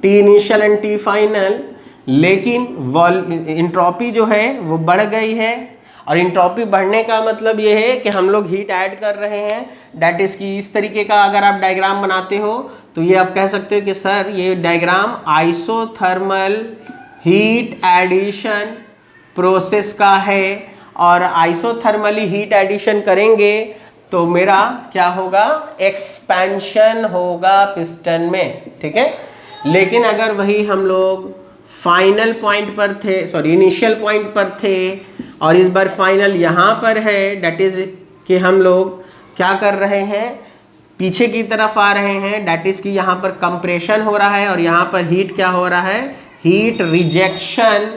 T initial and T final, लेकिन इंट्रोपी जो है वो बढ़ गई है। और इंट्रोपी बढ़ने का मतलब ये है कि हम लोग हीट ऐड कर रहे हैं, डैट इज की इस तरीके का अगर आप डायग्राम बनाते हो तो ये आप कह सकते हो कि सर ये diagram isothermal heat addition process का है। और आइसोथर्मली हीट एडिशन करेंगे तो मेरा क्या होगा? एक्सपेंशन होगा पिस्टन में, ठीक है? लेकिन अगर वही हम लोग फाइनल पॉइंट पर थे, सॉरी इनिशियल पॉइंट पर थे, और इस बार फाइनल यहाँ पर है, डेट इज कि हम लोग क्या कर रहे हैं? पीछे की तरफ आ रहे हैं, डेट इज कि यहाँ पर कंप्रेशन हो रहा है और यहाँ पर हीट क्या हो रहा है? हीट रिजेक्शन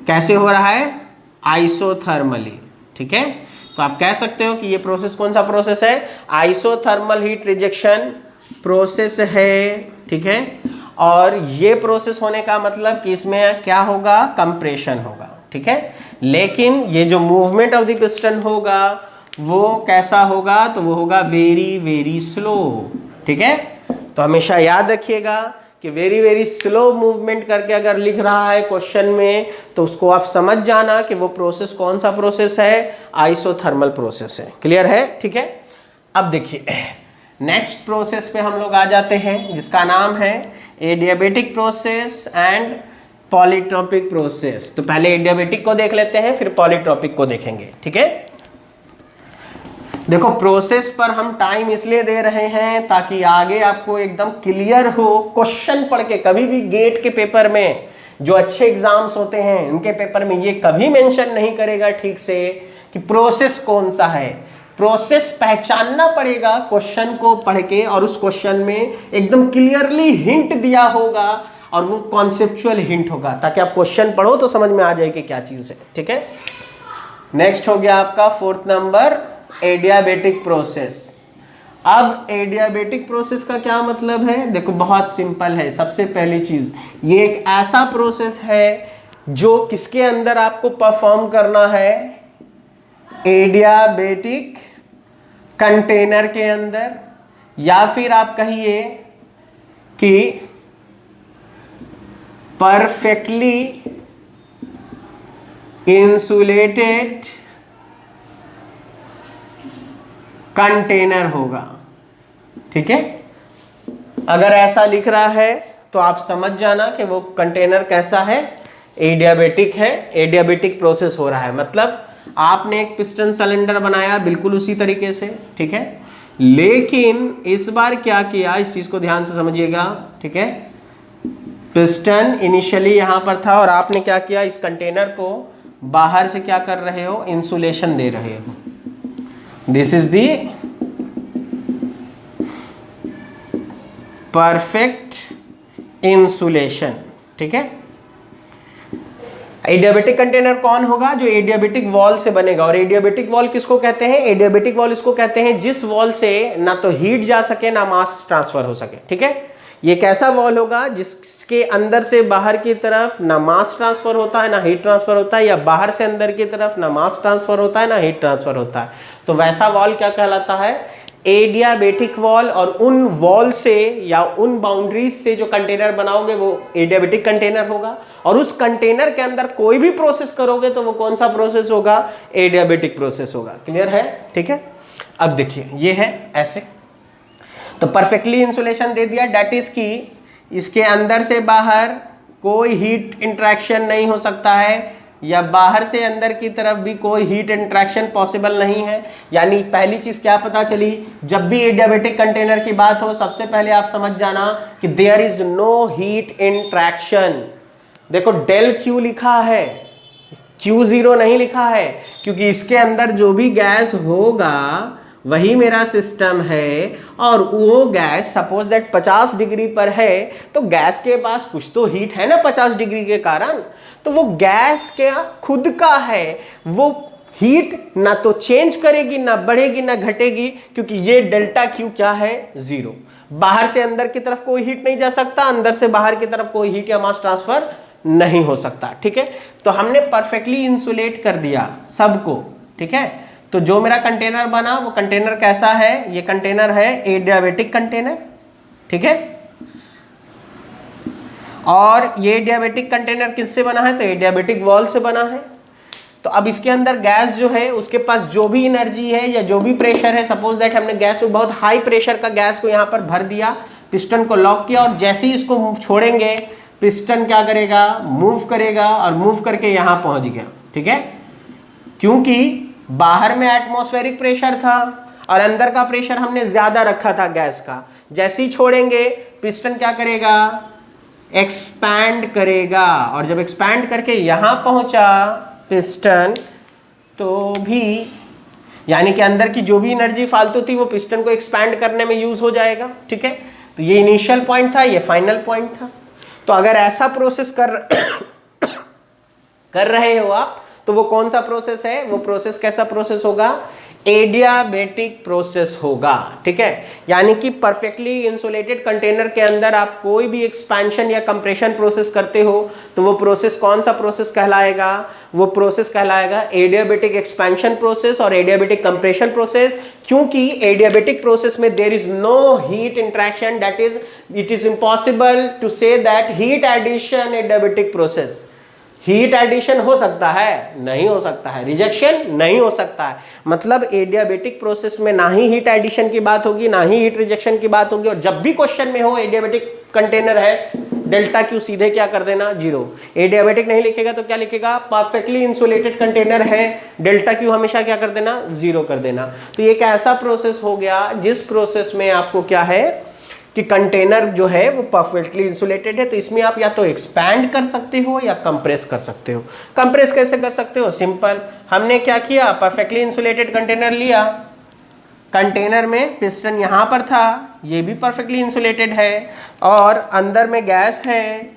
कैसे हो रहा है? आइसोथर्मली। ठीक है, तो आप कह सकते हो कि ये प्रोसेस कौन सा प्रोसेस है? आइसोथर्मल हीट रिजेक्शन प्रोसेस है। ठीक है, और ये प्रोसेस होने का मतलब कि इसमें क्या होगा? कंप्रेशन होगा। ठीक है, लेकिन ये जो मूवमेंट ऑफ द पिस्टन होगा वो कैसा होगा? तो वो होगा वेरी वेरी स्लो। ठीक है, तो हमेशा याद रखिएगा कि वेरी वेरी स्लो मूवमेंट करके अगर लिख रहा है क्वेश्चन में तो उसको आप समझ जाना कि वो प्रोसेस कौन सा प्रोसेस है? आइसोथर्मल प्रोसेस है। क्लियर है? ठीक है, अब देखिए नेक्स्ट प्रोसेस पे हम लोग आ जाते हैं जिसका नाम है adiabatic process and polytropic process. तो पहले एडियाबेटिक को देख लेते हैं, फिर पॉलीट्रोपिक को देखेंगे। ठीक है, देखो प्रोसेस पर हम टाइम इसलिए दे रहे हैं ताकि आगे आपको एकदम क्लियर हो। क्वेश्चन पढ़ के कभी भी गेट के पेपर में, जो अच्छे एग्जाम्स होते हैं उनके पेपर में ये कभी मेंशन नहीं करेगा ठीक से कि प्रोसेस कौन सा है। प्रोसेस पहचानना पड़ेगा क्वेश्चन को पढ़ के, और उस क्वेश्चन में एकदम क्लियरली हिंट दिया होगा और वो कॉन्सेप्चुअल हिंट होगा ताकि आप क्वेश्चन पढ़ो तो समझ में आ जाए कि क्या चीज है। ठीक है, नेक्स्ट हो गया आपका 4th नंबर एडियाबेटिक प्रोसेस। अब एडियाबेटिक प्रोसेस का क्या मतलब है? देखो बहुत सिंपल है। सबसे पहली चीज, ये एक ऐसा प्रोसेस है जो किसके अंदर आपको परफॉर्म करना है? एडियाबेटिक कंटेनर के अंदर, या फिर आप कहिए कि परफेक्टली इंसुलेटेड कंटेनर होगा। ठीक है, अगर ऐसा लिख रहा है तो आप समझ जाना कि वो कंटेनर कैसा है? एडियाबेटिक है। एडियाबेटिक प्रोसेस हो रहा है मतलब आपने एक पिस्टन सिलेंडर बनाया बिल्कुल उसी तरीके से। ठीक है, लेकिन इस बार क्या किया, इस चीज को ध्यान से समझिएगा। ठीक है, पिस्टन इनिशियली यहां पर था और आपने क्या किया? इस कंटेनर को बाहर से क्या कर रहे हो? इंसुलेशन दे रहे हो। This is the perfect insulation. ठीक है, एडियाबेटिक कंटेनर कौन होगा? जो एडियाबेटिक वॉल से बनेगा। और एडियाबेटिक वॉल किसको कहते हैं? एडियाबेटिक वॉल इसको कहते हैं जिस वॉल से ना तो हीट जा सके ना मास ट्रांसफर हो सके। ठीक है, ये कैसा वॉल होगा जिसके अंदर से बाहर की तरफ ना मास ट्रांसफर होता है ना हीट ट्रांसफर होता है, या बाहर से अंदर की तरफ ना मास ट्रांसफर होता है ना हीट ट्रांसफर होता है। तो वैसा वॉल क्या कहलाता है? Adiabatic wall. और उन वॉल से या उन बाउंड्रीज से जो कंटेनर बनाओगे वो एडियाबेटिक कंटेनर होगा। और उस कंटेनर के अंदर कोई भी प्रोसेस करोगे तो वो कौन सा प्रोसेस होगा? एडियाबेटिक प्रोसेस होगा। क्लियर है? ठीक है, अब देखिए ये है ऐसे। तो परफेक्टली इंसुलेशन दे दिया, डेट इज की इसके अंदर से बाहर कोई हीट इंटरेक्शन नहीं हो सकता है, या बाहर से अंदर की तरफ भी कोई हीट इंटरेक्शन पॉसिबल नहीं है। यानी पहली चीज क्या पता चली? जब भी एडियाबेटिक कंटेनर की बात हो सबसे पहले आप समझ जाना कि there is no heat interaction. देखो डेल क्यू लिखा है, Q0 नहीं लिखा है, क्योंकि इसके अंदर जो भी गैस होगा वही मेरा सिस्टम है। और वो गैस सपोज दैट 50 डिग्री पर है, तो गैस के पास कुछ तो हीट है ना 50 डिग्री के कारण। तो वो गैस क्या खुद का है, वो हीट ना तो चेंज करेगी, ना बढ़ेगी, ना घटेगी, क्योंकि ये डेल्टा क्यू क्या है? 0। बाहर से अंदर की तरफ कोई हीट नहीं जा सकता, अंदर से बाहर की तरफ कोई हीट या मास ट्रांसफर नहीं हो सकता। ठीक है, तो हमने परफेक्टली इंसुलेट कर दिया सबको। ठीक है, तो जो मेरा कंटेनर बना वो कंटेनर कैसा है? ये कंटेनर है एडियाबेटिक कंटेनर। ठीक है, और ये एडियाबेटिक कंटेनर किससे बना है? तो एडियाबेटिक वॉल से बना है। तो अब इसके अंदर गैस जो है उसके पास जो भी एनर्जी है या जो भी प्रेशर है, सपोज दैट हमने गैस को बहुत हाई प्रेशर का गैस को यहाँ पर भर दिया, पिस्टन को लॉक किया, और जैसे ही इसको छोड़ेंगे पिस्टन क्या करेगा? मूव करेगा, और मूव करके यहाँ पहुंच गया। ठीक है, क्योंकि बाहर में एटमॉस्फेरिक प्रेशर था और अंदर का प्रेशर हमने ज्यादा रखा था गैस का। जैसे ही छोड़ेंगे पिस्टन क्या करेगा? एक्सपैंड करेगा, और जब एक्सपैंड करके यहां पहुंचा पिस्टन, तो भी यानी कि अंदर की जो भी एनर्जी फालतू थी वो पिस्टन को एक्सपैंड करने में यूज हो जाएगा। ठीक है, तो ये इनिशियल पॉइंट था, ये फाइनल पॉइंट था। तो अगर ऐसा प्रोसेस कर कर रहे हो आप, तो वो कौन सा प्रोसेस है, वो प्रोसेस कैसा प्रोसेस होगा, एडियाबेटिक प्रोसेस होगा। ठीक है, यानी कि परफेक्टली इंसुलेटेड कंटेनर के अंदर आप कोई भी एक्सपेंशन या कंप्रेशन प्रोसेस करते हो तो वो प्रोसेस कौन सा प्रोसेस कहलाएगा, वो प्रोसेस कहलाएगा एडियाबेटिक एक्सपेंशन प्रोसेस और एडियाबेटिक कंप्रेशन प्रोसेस। क्योंकि एडियाबेटिक प्रोसेस में there is no heat interaction, that is it is impossible to say that heat addition adiabatic process. Heat addition हो सकता है, नहीं हो सकता है, रिजेक्शन नहीं हो सकता है। मतलब एडियाबेटिक प्रोसेस में ना ही हीट एडिशन की बात होगी, ना ही हीट रिजेक्शन की बात होगी। और जब भी क्वेश्चन में हो एडियाबेटिक कंटेनर है, डेल्टा क्यू सीधे क्या कर देना, 0। एडियाबेटिक नहीं लिखेगा तो क्या लिखेगा, परफेक्टली इंसुलेटेड कंटेनर है, डेल्टा क्यू हमेशा क्या कर देना, 0 कर देना। तो ये एक ऐसा प्रोसेस हो गया जिस प्रोसेस में आपको क्या है कि कंटेनर जो है वो परफेक्टली इंसुलेटेड है। तो इसमें आप या तो एक्सपैंड कर सकते हो या कंप्रेस कर सकते हो। कंप्रेस कैसे कर सकते हो, सिंपल, हमने क्या किया, परफेक्टली इंसुलेटेड कंटेनर लिया, कंटेनर में पिस्टन यहां पर था, ये भी परफेक्टली इंसुलेटेड है और अंदर में गैस है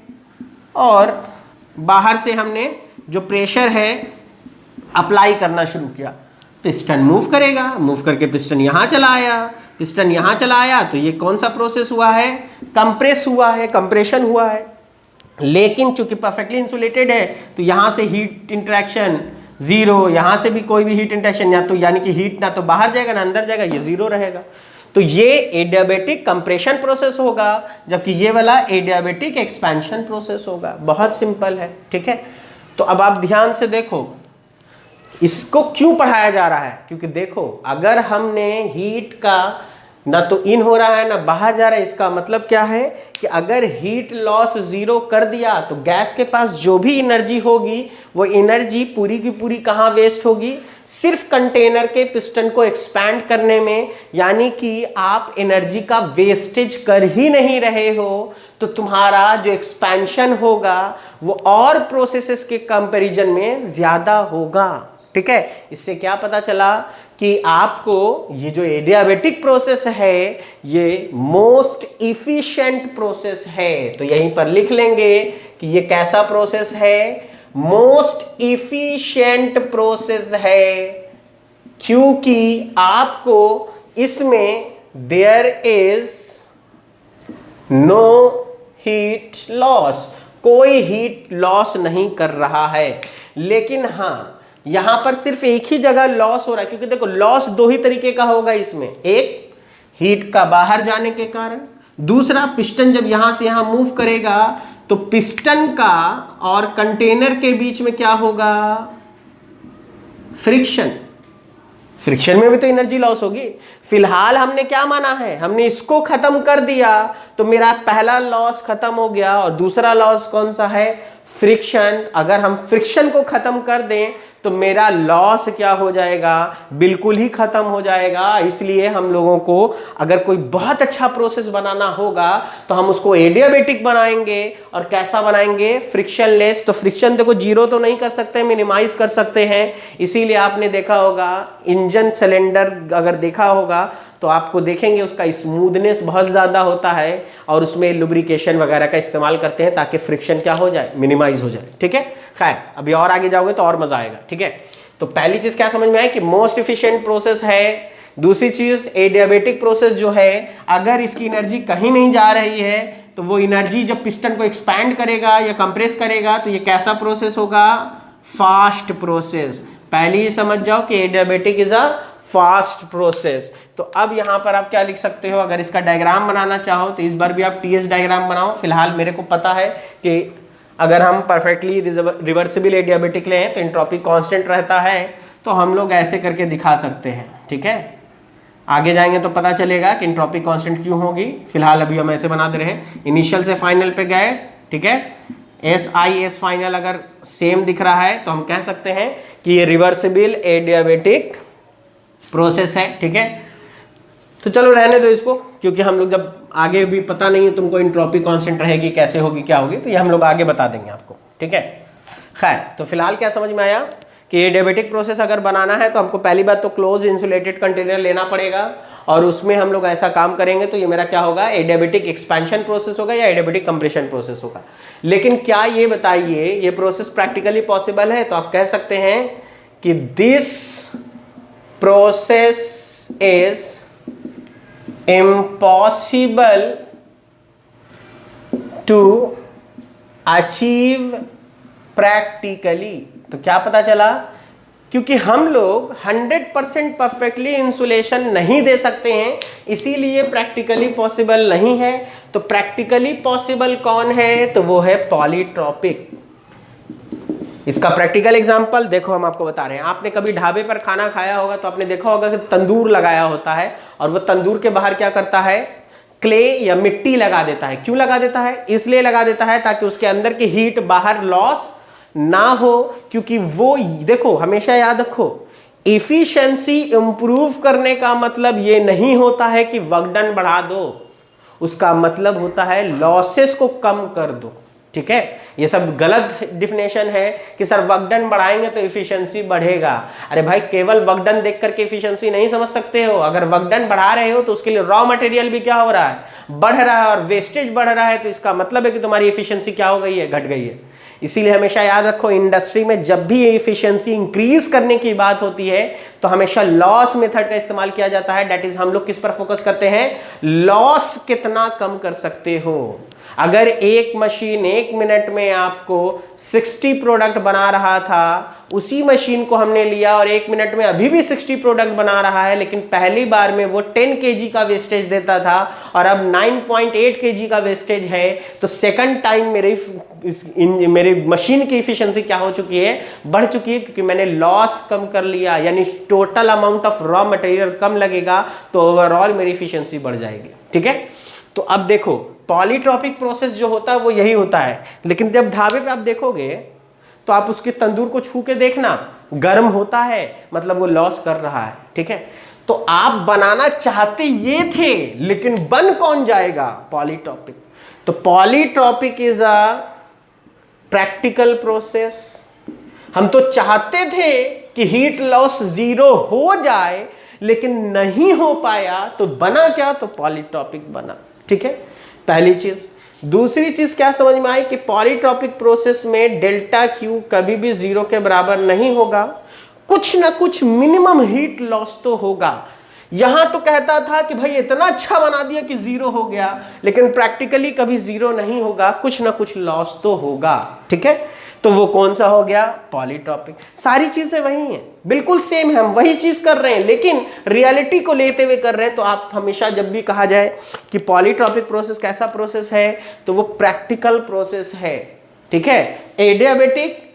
और बाहर से हमने जो प्रेशर है अप्लाई करना शुरू किया। पिस्टन मूव करेगा, मूव करके पिस्टन यहां चला आया, पिस्टन यहां चला आया, तो ये कौन सा प्रोसेस हुआ है, कंप्रेस हुआ है, कंप्रेशन हुआ है। लेकिन चूंकि परफेक्टली इंसुलेटेड है तो यहां से हीट इंटरेक्शन 0, यहां से भी कोई भी हीट इंटरेक्शन, या तो यानी कि हीट ना तो बाहर जाएगा ना अंदर जाएगा, ये 0 रहेगा। तो ये एडियाबेटिक कंप्रेशन प्रोसेस होगा, जबकि ये वाला एडियाबेटिक एक्सपेंशन प्रोसेस होगा। बहुत सिंपल है। ठीक है, तो अब आप ध्यान से देखो इसको क्यों पढ़ाया जा रहा है, क्योंकि देखो अगर हमने हीट का ना तो इन हो रहा है ना बाहर जा रहा है, इसका मतलब क्या है कि अगर हीट लॉस 0 कर दिया तो गैस के पास जो भी एनर्जी होगी वो एनर्जी पूरी की पूरी कहाँ वेस्ट होगी, सिर्फ कंटेनर के पिस्टन को एक्सपैंड करने में। यानी कि आप एनर्जी का वेस्टेज कर ही नहीं रहे हो, तो तुम्हारा जो एक्सपेंशन होगा वो और प्रोसेसेस के कंपैरिजन में ज्यादा होगा। ठीक है, इससे क्या पता चला कि आपको ये जो एडियाबेटिक प्रोसेस है ये मोस्ट इफिशिएंट प्रोसेस है। तो यहीं पर लिख लेंगे कि ये कैसा प्रोसेस है, मोस्ट इफिशिएंट प्रोसेस है, क्योंकि आपको इसमें there is no heat loss, कोई हीट लॉस नहीं कर रहा है। लेकिन हाँ, यहां पर सिर्फ एक ही जगह लॉस हो रहा है, क्योंकि देखो लॉस 2 ही तरीके का होगा इसमें, एक हीट का बाहर जाने के कारण, दूसरा पिस्टन जब यहां से यहां मूव करेगा तो पिस्टन का और कंटेनर के बीच में क्या होगा, फ्रिक्शन। फ्रिक्शन में भी तो एनर्जी लॉस होगी। फिलहाल हमने क्या माना है, हमने इसको खत्म कर दिया तो मेरा पहला लॉस खत्म हो गया, और दूसरा लॉस कौन सा है, फ्रिक्शन। अगर हम फ्रिक्शन को खत्म कर दें तो मेरा लॉस क्या हो जाएगा, बिल्कुल ही खत्म हो जाएगा। इसलिए हम लोगों को अगर कोई बहुत अच्छा प्रोसेस बनाना होगा तो हम उसको एडियाबेटिक बनाएंगे। और कैसा बनाएंगे, फ्रिक्शन लेस। तो फ्रिक्शन देखो 0 तो नहीं कर सकते, मिनिमाइज कर सकते हैं। इसीलिए आपने देखा होगा इंजन सिलेंडर अगर देखा होगा तो आपको देखेंगे उसका स्मूथनेस बहुत ज़्यादा होता है, और उसमें लुब्रिकेशन वगैरह का इस्तेमाल करते हैं ताकि फ्रिक्शन क्या हो जाए, मिनिमाइज हो जाए। ठीक है, खैर अभी और आगे जाओगे तो और मजा आएगा। ठीक है, तो पहली चीज क्या समझ में आए कि मोस्ट इफिशिएंट प्रोसेस है। दूसरी चीज एडियाबेटिक प्रोसेस जो है, अगर इसकी एनर्जी कहीं नहीं जा रही है तो वो एनर्जी जब पिस्टन को एक्सपैंड करेगा या कंप्रेस करेगा तो ये कैसा प्रोसेस होगा, फास्ट प्रोसेस। पहले ही समझ जाओ कि adiabatic is a fast process. तो अब यहां पर आप क्या लिख सकते हो, अगर इसका डायग्राम बनाना चाहो तो इस बार भी आप टीएस डायग्राम बनाओ। फिलहाल मेरे को पता है कि अगर हम परफेक्टली रिवर्सिबल एडियाबेटिक लें तो एंट्रोपी कांस्टेंट रहता है, तो हम लोग ऐसे करके दिखा सकते हैं। ठीक है, आगे जाएंगे तो पता चलेगा कि एंट्रोपी कांस्टेंट क्यों होगी। फिलहाल अभी हम ऐसे बना दे रहे हैं, इनिशियल से फाइनल पे गए। ठीक है, एस आई एस फाइनल अगर सेम दिख रहा है तो हम कह सकते हैं कि ये रिवर्सिबल एडियाबेटिक प्रोसेस है। ठीक है, तो चलो रहने दो इसको, क्योंकि हम लोग जब आगे भी पता नहीं है तुमको एंट्रोपी कांस्टेंट रहेगी कैसे होगी क्या होगी, तो ये हम लोग आगे बता देंगे आपको। ठीक है, खैर तो फिलहाल क्या समझ में आया कि एडियाबेटिक प्रोसेस अगर बनाना है तो हमको पहली बात तो क्लोज इंसुलेटेड कंटेनर लेना पड़ेगा, और उसमें हम लोग ऐसा काम करेंगे तो ये मेरा क्या होगा, एडियाबेटिक एक्सपेंशन प्रोसेस होगा या एडियाबेटिक कंप्रेशन प्रोसेस होगा। लेकिन क्या ये बताइए ये प्रोसेस प्रैक्टिकली पॉसिबल है? तो आप कह सकते हैं कि this process is impossible to achieve practically. तो क्या पता चला, क्योंकि हम लोग 100% परफेक्टली इंसुलेशन नहीं दे सकते हैं, इसीलिए प्रैक्टिकली पॉसिबल नहीं है। तो प्रैक्टिकली पॉसिबल कौन है? तो वो है पॉलीट्रॉपिक। इसका प्रैक्टिकल एग्जांपल देखो, हम आपको बता रहे हैं। आपने कभी ढाबे पर खाना खाया होगा तो आपने देखा होगा कि तंदूर लगाया होता है और वो तंदूर के बाहर क्या करता है, क्ले या मिट्टी लगा देता है। क्यों लगा देता है? इसलिए लगा देता है ताकि उसके अंदर की हीट बाहर लॉस ना हो, क्योंकि वो देखो हमेशा याद रखो, एफिशिएंसी इंप्रूव करने का मतलब ये नहीं होता है कि वर्क डन बढ़ा दो, उसका मतलब होता है लॉसेस को कम कर दो। ठीक है, ये सब गलत डिफिनेशन है कि सर वर्क डन बढ़ाएंगे तो एफिशिएंसी बढ़ेगा। अरे भाई, केवल वर्क डन देख करके एफिशिएंसी नहीं समझ सकते हो। अगर वर्क डन बढ़ा रहे हो तो उसके लिए रॉ मटेरियल भी क्या हो रहा है, बढ़ रहा है, और वेस्टेज बढ़ रहा है, तो इसका मतलब है कि तुम्हारी एफिशिएंसी क्या हो गई है, घट गई है। इसीलिए हमेशा याद रखो, इंडस्ट्री में जब भी एफिशिएंसी इंक्रीज करने की बात होती है तो हमेशा लॉस मेथड का इस्तेमाल किया जाता है। दैट इज, हम लोग किस पर फोकस करते हैं, लॉस कितना कम कर सकते हो। अगर एक मशीन 1 मिनट में आपको 60 प्रोडक्ट बना रहा था, उसी मशीन को हमने लिया और 1 मिनट में अभी भी 60 प्रोडक्ट बना रहा है, लेकिन पहली बार में वो 10 केजी का वेस्टेज देता था और अब 9.8 केजी का वेस्टेज है, तो सेकंड टाइम मेरी मशीन की एफिशिएंसी क्या हो चुकी है, बढ़ चुकी है, क्योंकि मैंने लॉस कम कर लिया। यानी total amount of raw material कम लगेगा तो ओवरऑल मेरी एफिशिएंसी बढ़ जाएगी। ठीक है, तो अब देखो पॉलीट्रॉपिक प्रोसेस जो होता है वो यही होता है। लेकिन जब ढाबे पे आप देखोगे तो आप उसके तंदूर को छू के देखना, गर्म होता है, मतलब वो लॉस कर रहा है। ठीक है, तो आप बनाना चाहते ये थे, लेकिन बन कौन जाएगा, पॉलीट्रॉपिक। तो polytropic is a practical process. हम तो चाहते थे कि हीट लॉस 0 हो जाए, लेकिन नहीं हो पाया, तो बना क्या, तो पॉलीट्रॉपिक बना। ठीक है, पहली चीज। दूसरी चीज क्या समझ में आई कि पॉलीट्रॉपिक प्रोसेस में डेल्टा क्यू कभी भी 0 के बराबर नहीं होगा, कुछ ना कुछ मिनिमम हीट लॉस तो होगा। यहां तो कहता था कि भाई इतना अच्छा बना दिया कि 0 हो गया, लेकिन प्रैक्टिकली कभी 0 नहीं होगा, कुछ ना कुछ लॉस तो होगा। ठीक है, तो वो कौन सा हो गया, पॉलीट्रॉपिक। सारी चीजें वही हैं, बिल्कुल सेम है, हम वही चीज कर रहे हैं, लेकिन रियलिटी को लेते हुए कर रहे हैं। तो आप हमेशा जब भी कहा जाए कि पॉलीट्रॉपिक प्रोसेस कैसा प्रोसेस है, तो वो प्रैक्टिकल प्रोसेस है। ठीक है, एडियाबेटिक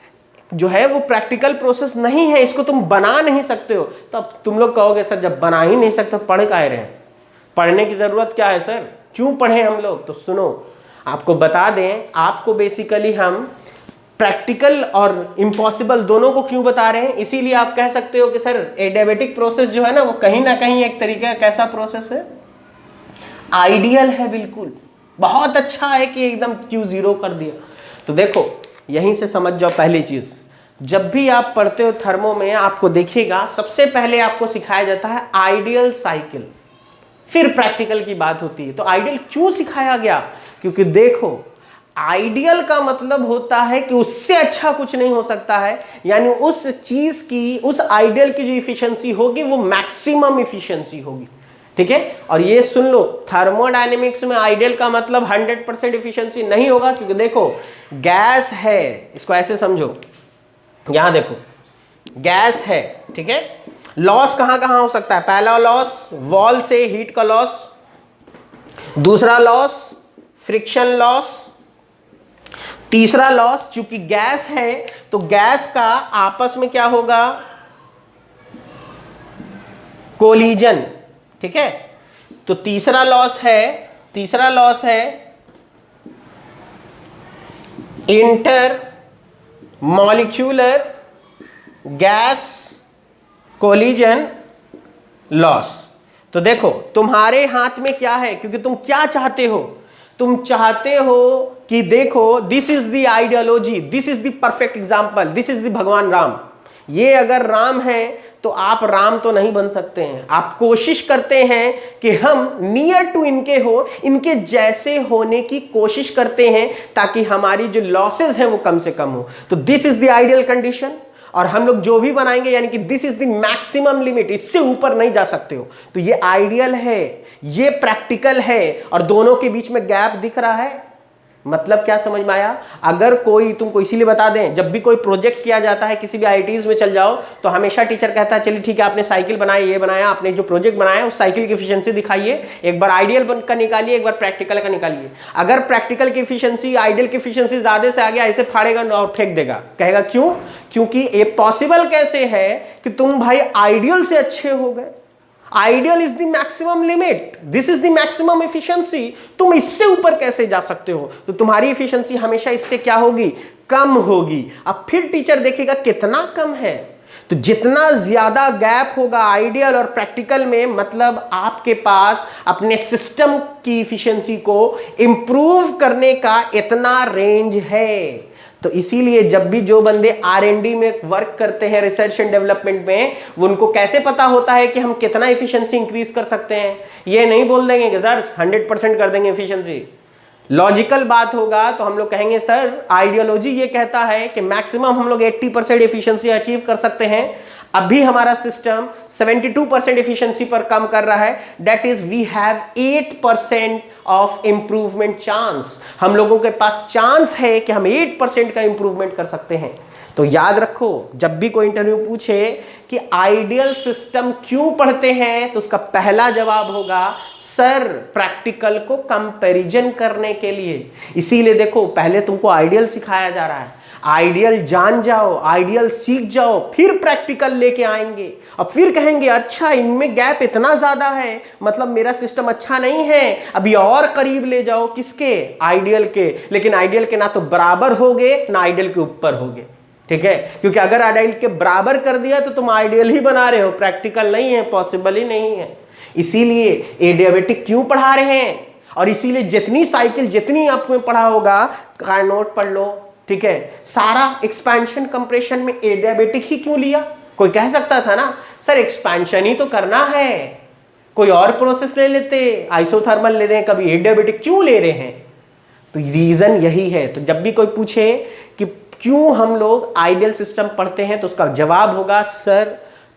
जो है वो प्रैक्टिकल प्रोसेस नहीं है, इसको तुम बना नहीं सकते हो। तो अब तुम लोग कहोगे सर जब बना ही नहीं सकते पढ़ काहे रहे हैं, पढ़ने की जरूरत क्या है सर, क्यों पढ़े हम लोग। तो सुनो, आपको बता दें, आपको बेसिकली हम प्रैक्टिकल और इम्पॉसिबल दोनों को क्यों बता रहे हैं। इसीलिए आप कह सकते हो कि सर एडियाबेटिक प्रोसेस जो है ना वो कहीं ना कहीं एक तरीके का कैसा प्रोसेस है, आइडियल है, बिल्कुल बहुत अच्छा है कि एकदम क्यू 0 कर दिया। तो देखो यहीं से समझ जाओ पहली चीज, जब भी आप पढ़ते हो थर्मो में आपको देखिएगा सबसे पहले आपको सिखाया जाता है आइडियल साइकिल, फिर प्रैक्टिकल की बात होती है। तो आइडियल क्यों सिखाया गया, क्योंकि देखो आइडियल का मतलब होता है कि उससे अच्छा कुछ नहीं हो सकता है, यानी उस चीज की, उस आइडियल की जो इफिशिएंसी होगी वो मैक्सिमम इफिशिएंसी होगी। ठीक है, और ये सुन लो, थर्मोडायनेमिक्स में आइडियल का मतलब 100% इफिशिएंसी नहीं होगा, क्योंकि देखो गैस है, इसको ऐसे समझो, यहां देखो गैस है। ठीक है, लॉस कहां कहां हो सकता है, पहला लॉस वॉल से हीट का लॉस, दूसरा लॉस फ्रिक्शन लॉस, तीसरा लॉस चूंकि गैस है तो गैस का आपस में क्या होगा, कोलिजन। ठीक है, तो तीसरा लॉस है inter molecular gas collision loss. तो देखो तुम्हारे हाथ में क्या है, क्योंकि तुम क्या चाहते हो, तुम चाहते हो कि देखो this is the ideology, this is the perfect example, this is the भगवान राम। ये अगर राम है तो आप राम तो नहीं बन सकते हैं। आप कोशिश करते हैं कि हम नियर टू इनके हो, इनके जैसे होने की कोशिश करते हैं ताकि हमारी जो लॉसेस हैं वो कम से कम हो। तो this is the ideal condition. और हम लोग जो भी बनाएंगे यानी कि this is the maximum limit, इससे ऊपर नहीं जा सकते हो। तो ये आइडियल है, ये प्रैक्टिकल है, और दोनों के बीच में गैप दिख रहा है। मतलब क्या समझ में आया? अगर कोई तुमको इसीलिए बता दें, जब भी कोई प्रोजेक्ट किया जाता है किसी भी आईआईटीज में चल जाओ तो हमेशा टीचर कहता है चलिए ठीक है आपने साइकिल बनाई, ये बनाया, आपने जो प्रोजेक्ट बनाया उस साइकिल की एफिशिएंसी दिखाइए, एक बार आइडियल का निकालिए, एक बार प्रैक्टिकल का निकालिए। अगर प्रैक्टिकल की एफिशिएंसी आइडियल की एफिशिएंसी ज्यादा से आ गया, ऐसे फाड़ेगा और फेंक देगा, कहेगा क्यों? क्योंकि ये पॉसिबल कैसे है कि तुम भाई आइडियल से अच्छे हो गए। Ideal is the maximum limit, this is the maximum efficiency, तुम इससे ऊपर कैसे जा सकते हो? तो तुम्हारी एफिशिएंसी हमेशा इससे क्या होगी? कम होगी। अब फिर टीचर देखेगा कितना कम है, तो जितना ज्यादा गैप होगा आइडियल और प्रैक्टिकल में, मतलब आपके पास अपने सिस्टम की एफिशिएंसी को इंप्रूव करने का इतना रेंज है। तो इसीलिए जब भी जो बंदे R&D में वर्क करते हैं, रिसर्च एंड डेवलपमेंट में, वो उनको कैसे पता होता है कि हम कितना एफिशिएंसी इंक्रीज कर सकते हैं? ये नहीं बोल देंगे कि सर 100% कर देंगे एफिशिएंसी। लॉजिकल बात होगा तो हम लोग कहेंगे सर आइडियोलॉजी ये कहता है कि मैक्सिमम हम लोग 80% एफिशिएंसी अचीव कर सकते हैं। अभी हमारा सिस्टम 72% एफिशिएंसी पर काम कर रहा है, that is we have 8% of improvement chance. हम लोगों के पास चांस है कि हम 8% का इंप्रूवमेंट कर सकते हैं। तो याद रखो, जब भी कोई इंटरव्यू पूछे कि आइडियल सिस्टम क्यों पढ़ते हैं, तो उसका पहला जवाब होगा सर प्रैक्टिकल को कंपैरिजन करने के लिए। इसीलिए देखो पहले तुमको आइडियल सिखाया जा रहा है, आइडियल जान जाओ, आइडियल सीख जाओ, फिर प्रैक्टिकल लेके आएंगे और फिर कहेंगे अच्छा इनमें गैप इतना ज्यादा है, मतलब मेरा सिस्टम अच्छा नहीं है, अभी और करीब ले जाओ। किसके? आइडियल के। लेकिन आइडियल के ना तो बराबर होगे ना आइडियल के ऊपर होगे, ठीक है? क्योंकि अगर आइडियल के बराबर कर दिया तो तुम आइडियल ही बना रहे हो, प्रैक्टिकल नहीं है, पॉसिबल ही नहीं है। इसीलिए एडियाबेटिक क्यों पढ़ा रहे हैं, और इसीलिए जितनी साइकिल जितनी आपने पढ़ा होगा नोट पढ़ लो, ठीक है? सारा एक्सपेंशन कंप्रेशन में एडियाबेटिक ही क्यों लिया? कोई कह सकता था ना सर एक्सपेंशन ही तो करना है, कोई और प्रोसेस ले लेते, आइसोथर्मल ले रहे हैं, कभी एडियाबेटिक क्यों ले रहे हैं? तो रीजन यही है। तो जब भी कोई पूछे कि क्यों हम लोग आइडियल सिस्टम पढ़ते हैं, तो उसका जवाब होगा सर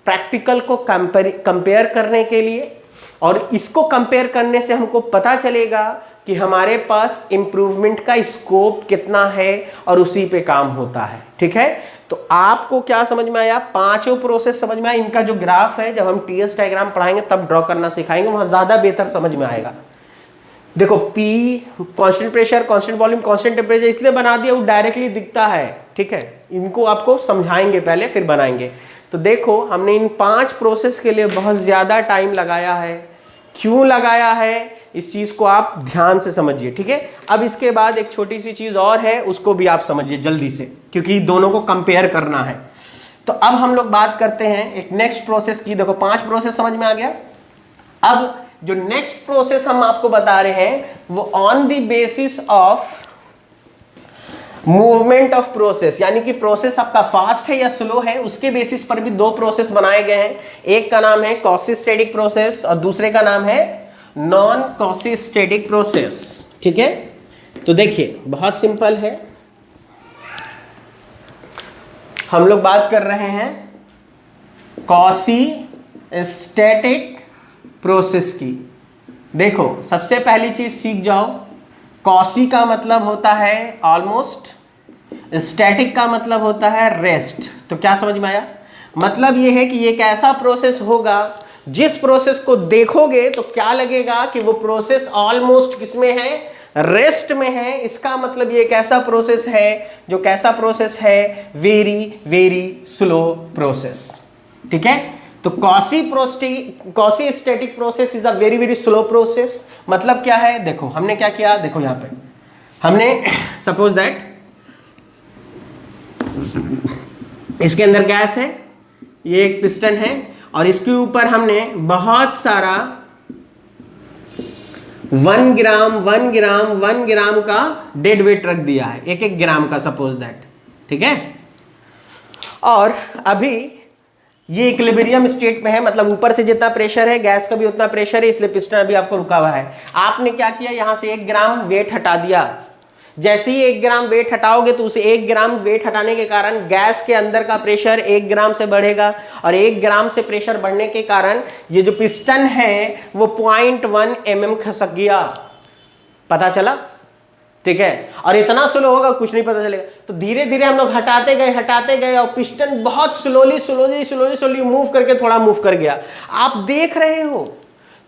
प्रैक्टिकल को कंपेयर करने के लिए, और इसको कंपेयर करने से हमको पता चलेगा कि हमारे पास इंप्रूवमेंट का स्कोप कितना है और उसी पे काम होता है, ठीक है? तो आपको क्या समझ में आया? पांचों प्रोसेस समझ में आया। इनका जो ग्राफ है जब हम टीएस डायग्राम पढ़ाएंगे तब ड्रॉ करना सिखाएंगे, वहां ज्यादा बेहतर समझ में आएगा। देखो P constant pressure, constant volume, constant temperature इसलिए बना दिया, वो डायरेक्टली दिखता है, ठीक है? इनको आपको समझाएंगे पहले फिर बनाएंगे। तो देखो हमने इन 5 प्रोसेस के लिए बहुत ज्यादा टाइम लगाया है। क्यों लगाया है इस चीज को आप ध्यान से समझिए, ठीक है? अब इसके बाद एक छोटी सी चीज और है, उसको भी आप समझिए जल्दी से, क्योंकि दोनों को कंपेयर करना है। तो अब हम लोग बात करते हैं एक नेक्स्ट प्रोसेस की। देखो 5 प्रोसेस समझ में आ गया। अब जो नेक्स्ट प्रोसेस हम आपको बता रहे हैं वो on the basis of movement of process, यानी कि प्रोसेस आपका फास्ट है या स्लो है, उसके बेसिस पर भी 2 प्रोसेस बनाए गए हैं। एक का नाम है क्वासी-स्टैटिक प्रोसेस और दूसरे का नाम है नॉन क्वासी-स्टैटिक प्रोसेस, ठीक है? तो देखिए बहुत सिंपल है, हम लोग बात कर रहे हैं क्वासी-स्टैटिक प्रोसेस की। देखो सबसे पहली चीज सीख जाओ, क्वासी का मतलब होता है ऑलमोस्ट, स्टैटिक का मतलब होता है रेस्ट। तो क्या समझ में आया? मतलब ये है कि ये एक ऐसा प्रोसेस होगा जिस प्रोसेस को देखोगे तो क्या लगेगा कि वो प्रोसेस ऑलमोस्ट किसमें है? रेस्ट में है। इसका मतलब ये एक ऐसा प्रोसेस है जो कैसा प्रोसेस है? वेरी वेरी स्लो प्रोसेस, ठीक है? तो quasi-static process is a very very slow process. मतलब क्या है? देखो हमने क्या किया, देखो यहां पे हमने सपोज दैट इसके अंदर गैस है, ये एक पिस्टन है और इसके ऊपर हमने बहुत सारा 1 ग्राम का डेड वेट रख दिया है, 1-1 ग्राम का सपोज दैट, ठीक है? और अभी ये इक्विलिब्रियम स्टेट में है, मतलब ऊपर से जितना प्रेशर है गैस का भी उतना प्रेशर है, इसलिए पिस्टन अभी आपको रुका हुआ है। आपने क्या किया, यहां से 1 ग्राम वेट हटा दिया। जैसे ही 1 ग्राम वेट हटाओगे तो उसे 1 ग्राम वेट हटाने के कारण गैस के अंदर का प्रेशर 1 ग्राम से बढ़ेगा, और 1 ग्राम से प्रेशर बढ़ने के कारण ये जो पिस्टन है वो 0.1 mm खसक गया। पता चला? ठीक है, और इतना स्लो होगा कुछ नहीं पता चलेगा। तो धीरे धीरे हम लोग हटाते गए और पिस्टन बहुत स्लोली मूव करके थोड़ा मूव कर गया। आप देख रहे हो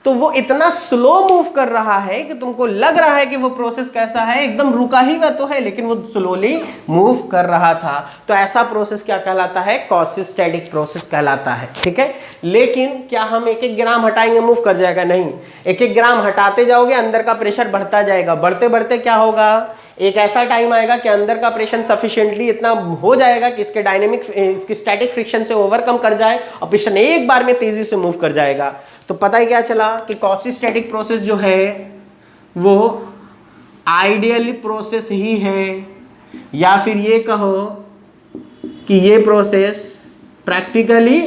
तो वो इतना स्लो मूव कर रहा है कि तुमको लग रहा है कि वो प्रोसेस कैसा है, एकदम रुका ही हुआ तो है, लेकिन वो स्लोली मूव कर रहा था। तो ऐसा प्रोसेस क्या कहलाता है, क्वासीस्टैटिक प्रोसेस कहलाता है। ठीक है, लेकिन क्या हम 1-1 ग्राम हटाएंगे मूव कर जाएगा? नहीं, 1-1 ग्राम हटाते जाओगे अंदर का प्रेशर बढ़ता जाएगा। बढ़ते बढ़ते क्या होगा, एक ऐसा टाइम आएगा कि अंदर का प्रेशर सफिशिएंटली इतना हो जाएगा कि इसकी स्टैटिक फ्रिक्शन से ओवरकम कर जाए और पिस्टन एक बार में तेजी से मूव कर जाएगा। तो पता ही क्या चला कि क्वासीस्टैटिक प्रोसेस जो है वो आइडियल प्रोसेस ही है, या फिर ये कहो कि ये प्रोसेस प्रैक्टिकली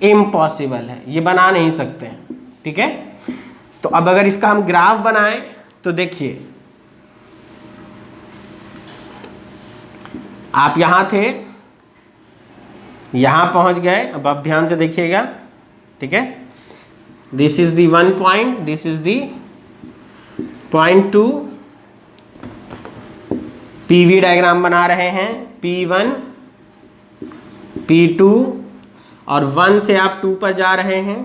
इम्पॉसिबल है, ये बना नहीं सकते हैं। ठीक है, तो अब अगर इसका हम ग्राफ बनाएं तो देखिए, आप यहां थे, यहां पहुंच गए। अब आप ध्यान से देखिएगा। ठीक है, this is the 1 point, this is the point 2। PV diagram बना रहे हैं, P1 P2 और 1 से आप 2 पर जा रहे हैं,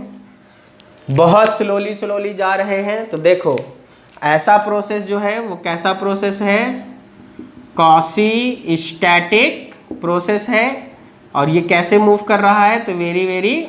बहुत स्लोली जा रहे हैं। तो देखो ऐसा प्रोसेस जो है वो कैसा प्रोसेस है, क्वासीस्टैटिक प्रोसेस है। और ये कैसे मूव कर रहा है, तो वेरी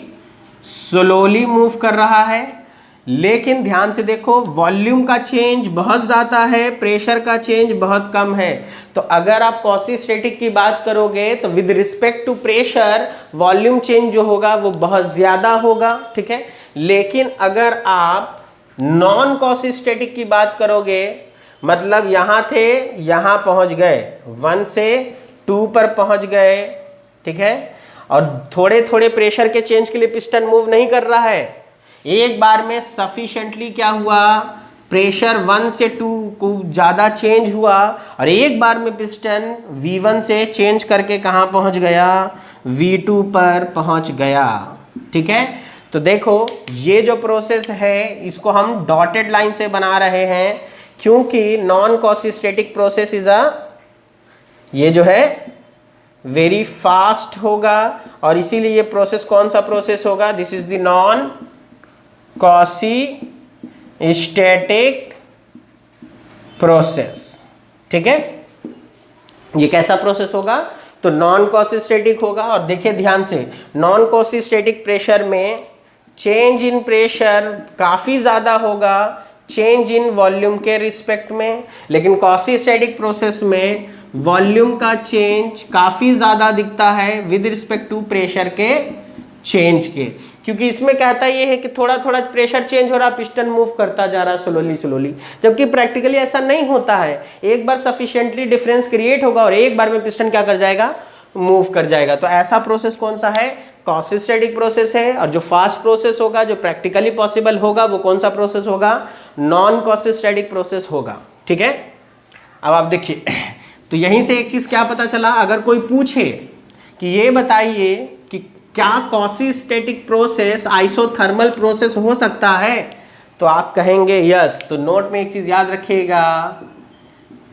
स्लोली मूव कर रहा है। लेकिन ध्यान से देखो, वॉल्यूम का चेंज बहुत ज़्यादा है, प्रेशर का चेंज बहुत कम है। तो अगर आप क्वासीस्टैटिक की बात करोगे तो with respect to pressure volume change जो होगा वो बहुत ज़्यादा होगा। ठीक है, लेकिन अगर आप नॉन क्वासीस्टैटिक की बात करोगे, मतलब यहां थे, यहां पहुंच गए, 1 से 2 पर पहुंच गए। ठीक है, और थोड़े थोड़े प्रेशर के चेंज के लिए पिस्टन मूव नहीं कर रहा है, एक बार में सफिशिएंटली क्या हुआ, प्रेशर 1 से 2 को ज़्यादा चेंज हुआ और एक बार में पिस्टन V1 से चेंज करके कहाँ पहुँच गया, V2 पर पहुँच गया। ठीक है, तो देखो ये जो प्रोसेस है इसको हम डॉटेड लाइन से बना रहे हैं, क्योंकि नॉन क्वासीस्टैटिक प्रोसेस इज ये जो है वेरी फास्ट होगा, और इसीलिए ये प्रोसेस कौन सा प्रोसेस होगा, this is the non quasistatic process. ठीक है, ये कैसा प्रोसेस होगा, तो नॉन क्वासीस्टैटिक होगा। और देखिए ध्यान से, नॉन क्वासीस्टैटिक प्रेशर में चेंज इन प्रेशर काफ़ी ज़्यादा होगा चेंज इन वॉल्यूम के रिस्पेक्ट में, लेकिन क्वासीस्टैटिक प्रोसेस में वॉल्यूम का चेंज काफ़ी ज़्यादा दिखता है विद रिस्पेक्ट टू प्रेशर के चेंज के, क्योंकि इसमें कहता ये है कि थोड़ा थोड़ा प्रेशर चेंज हो रहा, पिस्टन मूव करता जा रहा स्लोली, जबकि प्रैक्टिकली ऐसा नहीं होता है। एक बार सफिशिएंटली डिफरेंस क्रिएट होगा और एक बार में पिस्टन क्या कर जाएगा, मूव कर जाएगा। तो ऐसा प्रोसेस कौन सा है, क्वासीस्टैटिक प्रोसेस है। और जो फास्ट प्रोसेस होगा, जो प्रैक्टिकली पॉसिबल होगा, वो कौन सा प्रोसेस होगा, नॉन क्वासीस्टैटिक प्रोसेस होगा। ठीक है, अब आप देखिए, तो यहीं से एक चीज क्या पता चला, अगर कोई पूछे कि ये बताइए कि क्या क्वासीस्टैटिक प्रोसेस आइसोथर्मल प्रोसेस हो सकता है, तो आप कहेंगे यस। तो नोट में एक चीज याद रखिएगा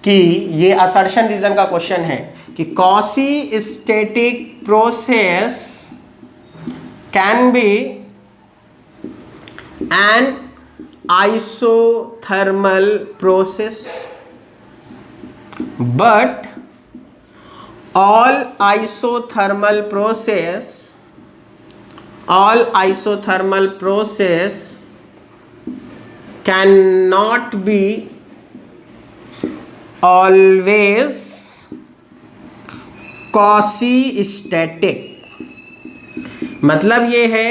कि ये असर्शन रीजन का क्वेश्चन है कि quasistatic process can be an isothermal process, but all isothermal process cannot be always quasistatic. मतलब ये है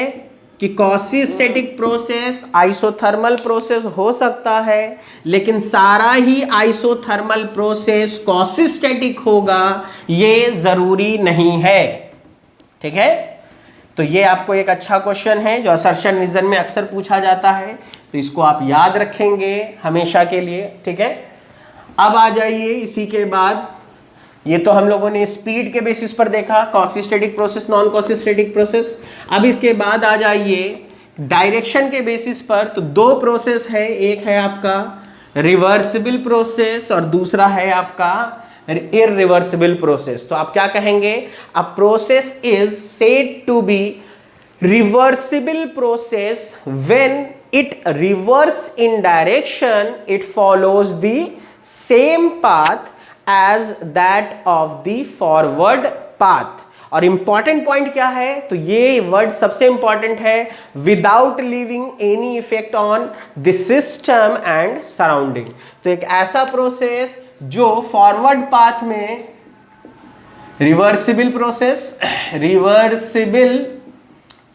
कि क्वासीस्टैटिक प्रोसेस आइसोथर्मल प्रोसेस हो सकता है, लेकिन सारा ही आइसोथर्मल प्रोसेस क्वासीस्टैटिक होगा ये जरूरी नहीं है। ठीक है, तो ये आपको एक अच्छा क्वेश्चन है जो असर्शन रीजन में अक्सर पूछा जाता है, तो इसको आप याद रखेंगे हमेशा के लिए। ठीक है, अब आ जाइए इसी के बाद, ये तो हम लोगों ने स्पीड के बेसिस पर देखा, quasi-static process, non quasi-static process. अब इसके बाद आ जाइए डायरेक्शन के बेसिस पर, तो दो प्रोसेस है, एक है आपका रिवर्सिबल प्रोसेस और दूसरा है आपका इररिवर्सिबल प्रोसेस। तो आप क्या कहेंगे, a process is said to be reversible process when it reverse in direction it follows the same path as that of the forward path. और इंपॉर्टेंट पॉइंट क्या है, तो ये वर्ड सबसे इंपॉर्टेंट है, without leaving any effect on the system and surrounding. तो एक ऐसा प्रोसेस जो फॉरवर्ड पाथ में रिवर्सिबल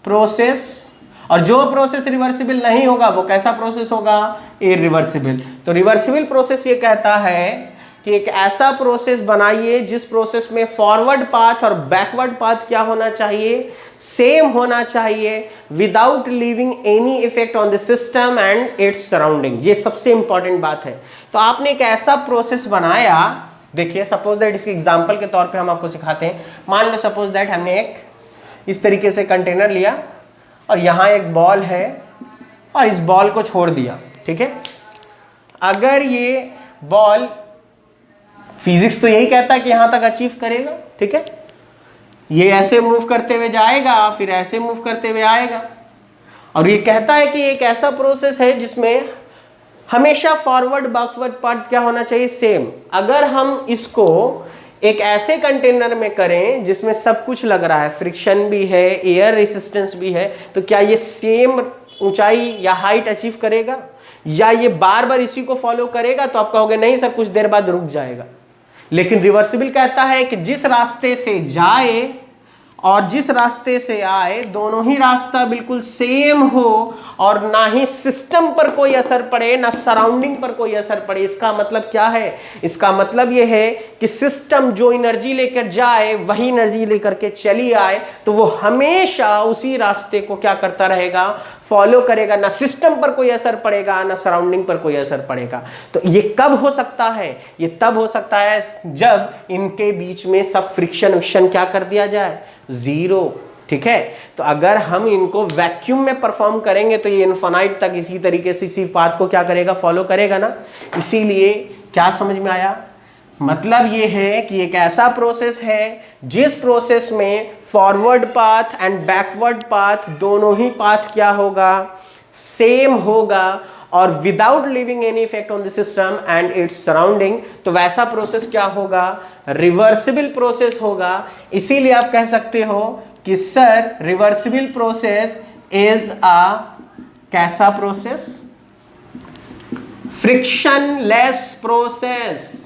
प्रोसेस, और जो प्रोसेस रिवर्सिबल नहीं होगा वो कैसा प्रोसेस होगा, इररिवर्सिबल। तो रिवर्सिबल प्रोसेस ये कहता है कि एक ऐसा प्रोसेस बनाइए जिस प्रोसेस में फॉरवर्ड पाथ और बैकवर्ड पाथ क्या होना चाहिए, सेम होना चाहिए, without leaving any effect on the system and its surrounding. ये सबसे इंपॉर्टेंट बात है। तो आपने एक ऐसा प्रोसेस बनाया, देखिए सपोज दैट, इसके एग्जांपल के तौर पे हम आपको सिखाते हैं। मान लो सपोज दैट हमने एक इस तरीके से कंटेनर लिया और यहाँ एक बॉल है और इस बॉल को छोड़ दिया। ठीक है, अगर ये बॉल, फिजिक्स तो यही कहता है कि यहां तक अचीव करेगा, ठीक है, ये ऐसे मूव करते हुए जाएगा, फिर ऐसे मूव करते हुए आएगा, और ये कहता है कि एक ऐसा प्रोसेस है जिसमें हमेशा फॉरवर्ड बैकवर्ड पार्ट क्या होना चाहिए, सेम। अगर हम इसको एक ऐसे कंटेनर में करें जिसमें सब कुछ लग रहा है, फ्रिक्शन भी है, एयर रेसिस्टेंस भी है, तो क्या ये सेम ऊंचाई या हाइट अचीव करेगा, या ये बार बार इसी को फॉलो करेगा? तो आप कहोगे नहीं सर, कुछ देर बाद रुक जाएगा। लेकिन रिवर्सिबल कहता है कि जिस रास्ते से जाए और जिस रास्ते से आए, दोनों ही रास्ता बिल्कुल सेम हो और ना ही सिस्टम पर कोई असर पड़े, ना सराउंडिंग पर कोई असर पड़े। इसका मतलब क्या है? इसका मतलब यह है कि सिस्टम जो एनर्जी लेकर जाए वही एनर्जी लेकर के चली आए, तो वो हमेशा उसी रास्ते को क्या करता रहेगा, फॉलो करेगा। ना सिस्टम पर कोई असर पड़ेगा, ना सराउंडिंग पर कोई असर पड़ेगा। तो ये कब हो सकता है? ये तब हो सकता है जब इनके बीच में सब फ्रिक्शन विक्शन क्या कर दिया जाए, जीरो। ठीक है, तो अगर हम इनको वैक्यूम में परफॉर्म करेंगे तो ये इनफाइनाइट तक इसी तरीके से इसी पाथ को क्या करेगा, फॉलो करेगा ना। इसीलिए क्या समझ में आया? मतलब ये है कि एक ऐसा प्रोसेस है जिस प्रोसेस में forward path and backward path दोनों ही पाथ क्या होगा, सेम होगा, और without leaving any effect on the system and its surrounding. तो वैसा प्रोसेस क्या होगा, रिवर्सिबल प्रोसेस होगा। इसीलिए आप कह सकते हो कि sir reversible process is a कैसा प्रोसेस, फ्रिक्शनलेस प्रोसेस।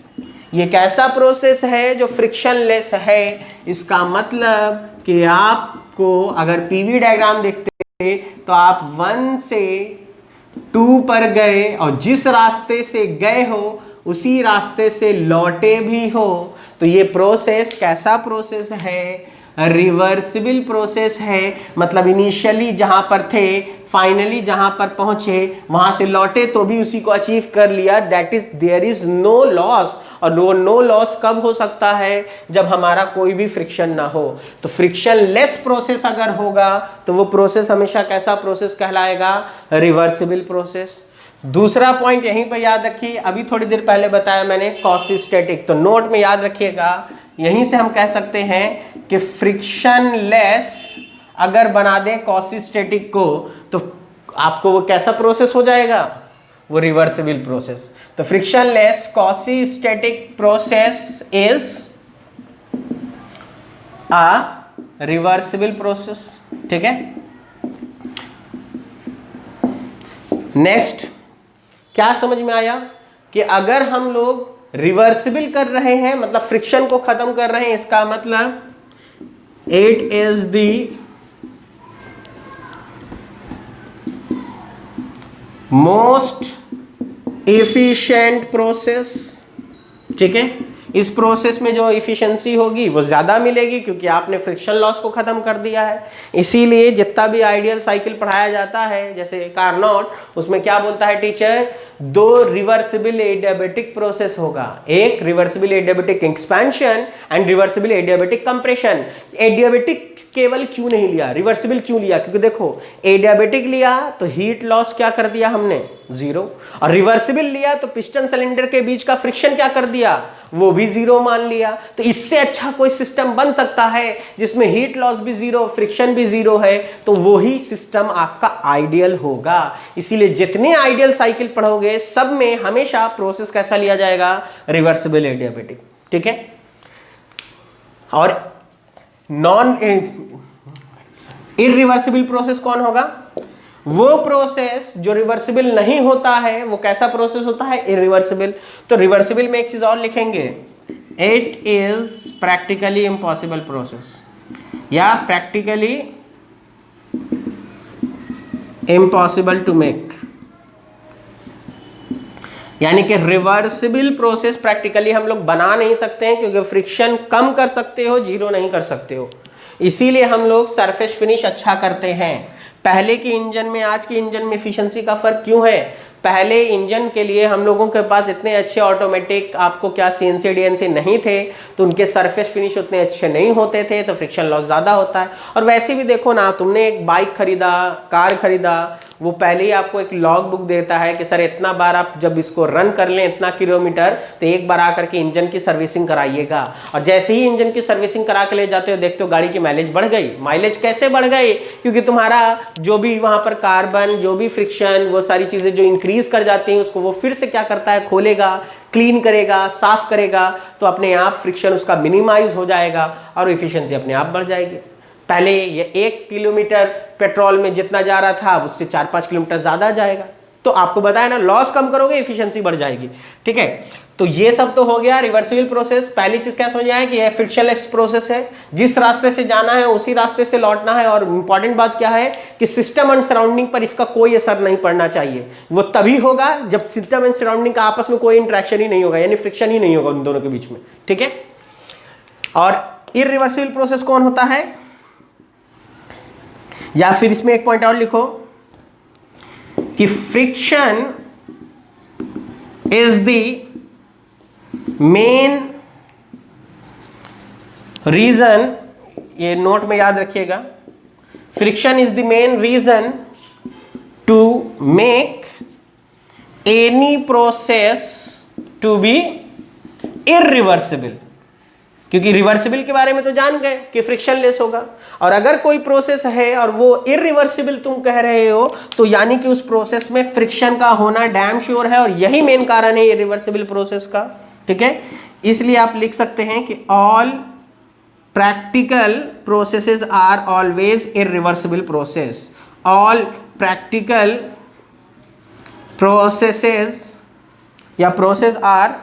ये कैसा प्रोसेस है जो फ्रिक्शनलेस है? इसका मतलब कि आपको अगर पीवी डायग्राम देखते तो आप 1 से 2 पर गए और जिस रास्ते से गए हो उसी रास्ते से लौटे भी हो, तो ये प्रोसेस कैसा प्रोसेस है, रिवर्सिबल प्रोसेस है। मतलब इनिशियली जहां पर थे, फाइनली जहां पर पहुंचे, वहां से लौटे तो भी उसी को अचीव कर लिया। That is there is no loss. और वो नो लॉस कब हो सकता है? जब हमारा कोई भी फ्रिक्शन ना हो। तो फ्रिक्शनलेस प्रोसेस अगर होगा तो वो प्रोसेस हमेशा कैसा प्रोसेस कहलाएगा, रिवर्सिबल प्रोसेस। दूसरा पॉइंट यहीं पर याद रखिए, अभी थोड़ी देर पहले बताया मैंने क्वासिस्टेटिक, तो नोट में याद रखिएगा। यहीं से हम कह सकते हैं कि फ्रिक्शनलेस अगर बना दें क्वासिस्टेटिक को, तो आपको वो कैसा प्रोसेस हो जाएगा, वो रिवर्सिबल प्रोसेस। तो frictionless quasi-static process is a reversible process. ठीक है, नेक्स्ट क्या समझ में आया कि अगर हम लोग रिवर्सिबल कर रहे हैं, मतलब फ्रिक्शन को खत्म कर रहे हैं, इसका मतलब it is the most efficient process. ठीक है, इस प्रोसेस में जो इफिशिएंसी होगी वो ज़्यादा मिलेगी क्योंकि आपने फ्रिक्शन लॉस को ख़त्म कर दिया है। इसीलिए जितना भी आइडियल साइकिल पढ़ाया जाता है, जैसे कार्नोट, उसमें क्या बोलता है टीचर, 2 रिवर्सिबल एडियाबेटिक प्रोसेस होगा, एक reversible adiabatic expansion and reversible adiabatic compression. Adiabatic केवल क्यों नहीं लिया, रिवर्सिबल क्यों लिया, क्योंकि देखो एडियाबेटिक लिया तो हीट लॉस क्या कर दिया हमने, 0, और रिवर्सिबल लिया तो पिस्टन सिलेंडर के बीच का फ्रिक्शन क्या कर दिया, वो भी 0 मान लिया। तो इससे अच्छा कोई सिस्टम बन सकता है जिसमें हीट लॉस भी 0, फ्रिक्शन भी 0 है, तो वही सिस्टम आपका आइडियल होगा। इसीलिए जितने आइडियल साइकिल पढ़ोगे सब में हमेशा प्रोसेस कैसा लिया जाएगा, रिवर्सिबल एडियाबेटिक, ठीक है। और नॉन इरिवर्सिबल प्रोसेस कौन होगा, वो प्रोसेस जो रिवर्सिबल नहीं होता है, वो कैसा प्रोसेस होता है, इरिवर्सिबल। तो रिवर्सिबल में एक चीज और लिखेंगे, it is practically impossible process या प्रैक्टिकली इम्पॉसिबल टू मेक, यानी कि रिवर्सिबल प्रोसेस प्रैक्टिकली हम लोग बना नहीं सकते हैं क्योंकि फ्रिक्शन कम कर सकते हो, 0 नहीं कर सकते हो। इसीलिए हम लोग सरफेस फिनिश अच्छा करते हैं। पहले के इंजन में आज के इंजन में एफिशिएंसी का फर्क क्यों है, पहले इंजन के लिए हम लोगों के पास इतने अच्छे ऑटोमेटिक आपको क्या सीएनसी डीएनसी नहीं थे, तो उनके सरफेस फिनिश उतने अच्छे नहीं होते थे, तो फ्रिक्शन लॉस ज़्यादा होता है। और वैसे भी देखो ना, तुमने एक बाइक खरीदा, कार खरीदा, वो पहले ही आपको एक लॉग बुक देता है कि सर इतना बार आप जब इसको रन कर लें इतना किलोमीटर, तो एक बार आकर के इंजन की सर्विसिंग कराइएगा। और जैसे ही इंजन की सर्विसिंग करा के ले जाते हो, देखते हो गाड़ी की माइलेज बढ़ गई। माइलेज कैसे बढ़ गई, क्योंकि तुम्हारा जो भी वहाँ पर कार्बन, जो भी फ्रिक्शन, वो सारी चीज़ें जो इंक्रीज कर जाती हैं, उसको वो फिर से क्या करता है, खोलेगा, क्लीन करेगा, साफ करेगा, तो अपने आप फ्रिक्शन उसका मिनिमाइज हो जाएगा और एफिशिएंसी अपने आप बढ़ जाएगी। पहले ये 1 किलोमीटर पेट्रोल में जितना जा रहा था, उससे 4-5 किलोमीटर ज़्यादा जाएगा। तो आपको बताया ना, लॉस कम करोगे एफिशिएंसी बढ़ जाएगी, ठीक है। तो ये सब तो हो गया रिवर्सिबल प्रोसेस। पहली चीज़ क्या समझ आया कि ये फ्रिक्शनलेस प्रोसेस है, जिस रास्ते से जाना है उसी रास्ते से लौटना है। और इंपॉर्टेंट बात क्या है कि सिस्टम एंड सराउंडिंग पर इसका कोई असर नहीं पड़ना चाहिए। वो तभी होगा जब सिस्टम एंड सराउंडिंग का आपस में कोई इंटरेक्शन ही नहीं होगा, यानी फ्रिक्शन ही नहीं होगा उन दोनों के बीच में, ठीक है। और इरिवर्सिबल प्रोसेस कौन होता है, या फिर इसमें एक पॉइंट और लिखो कि friction is the main reason, ये नोट में याद रखिएगा, friction is the main reason to make any process to be irreversible. क्योंकि रिवर्सिबल के बारे में तो जान गए कि फ्रिक्शनलेस होगा, और अगर कोई प्रोसेस है और वो इरिवर्सिबल तुम कह रहे हो, तो यानी कि उस प्रोसेस में फ्रिक्शन का होना डैम श्योर है, और यही मेन कारण है इरिवर्सिबल प्रोसेस का, ठीक है। इसलिए आप लिख सकते हैं कि all practical processes are always irreversible process. All practical processes या process are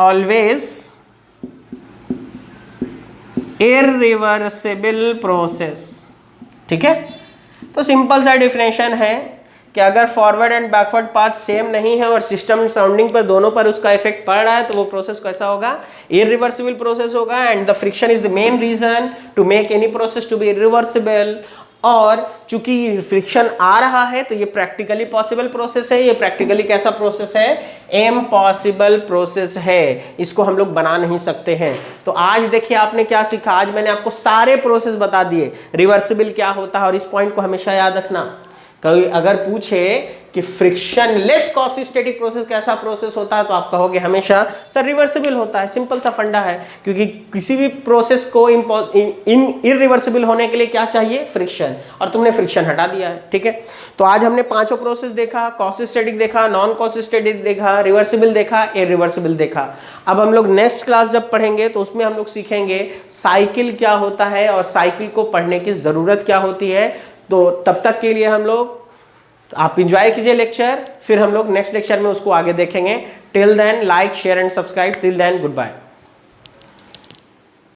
always irreversible process, ठीक है। तो सिंपल सा डेफिनेशन है कि अगर forward and backward path same नहीं है और सिस्टम सराउंडिंग पर दोनों पर उसका इफेक्ट पड़ रहा है, तो वो प्रोसेस कैसा होगा, इरिवर्सिबल प्रोसेस होगा। And the friction is the main reason to make any process to be irreversible. और चूंकि फ्रिक्शन आ रहा है तो ये प्रैक्टिकली पॉसिबल प्रोसेस है। ये प्रैक्टिकली कैसा प्रोसेस है, इम्पॉसिबल प्रोसेस है, इसको हम लोग बना नहीं सकते हैं। तो आज देखिए आपने क्या सीखा, आज मैंने आपको सारे प्रोसेस बता दिए, रिवर्सिबल क्या होता है। और इस पॉइंट को हमेशा याद रखना, कभी अगर पूछे कि फ्रिक्शनलेस कॉसिस्टेटिक प्रोसेस कैसा प्रोसेस होता है, तो आप कहोगे हमेशा सर रिवर्सिबल होता है। सिंपल सा फंडा है, क्योंकि किसी भी प्रोसेस को इरिवर्सिबल होने के लिए क्या चाहिए, फ्रिक्शन, और तुमने फ्रिक्शन हटा दिया है, ठीक है। तो आज हमने पांचों प्रोसेस देखा, कॉसिस्टेटिक देखा, नॉन कॉसिस्टेटिक देखा, रिवर्सिबल देखा, इरिवर्सिबल देखा। अब हम लोग नेक्स्ट क्लास जब पढ़ेंगे तो उसमें हम लोग सीखेंगे साइकिल क्या होता है और साइकिल को पढ़ने की जरूरत क्या होती है। तो तब तक के लिए हम लोग, आप इंजॉय कीजिए लेक्चर, फिर हम लोग नेक्स्ट लेक्चर में उसको आगे देखेंगे। Till then like, share and subscribe. Till then good bye.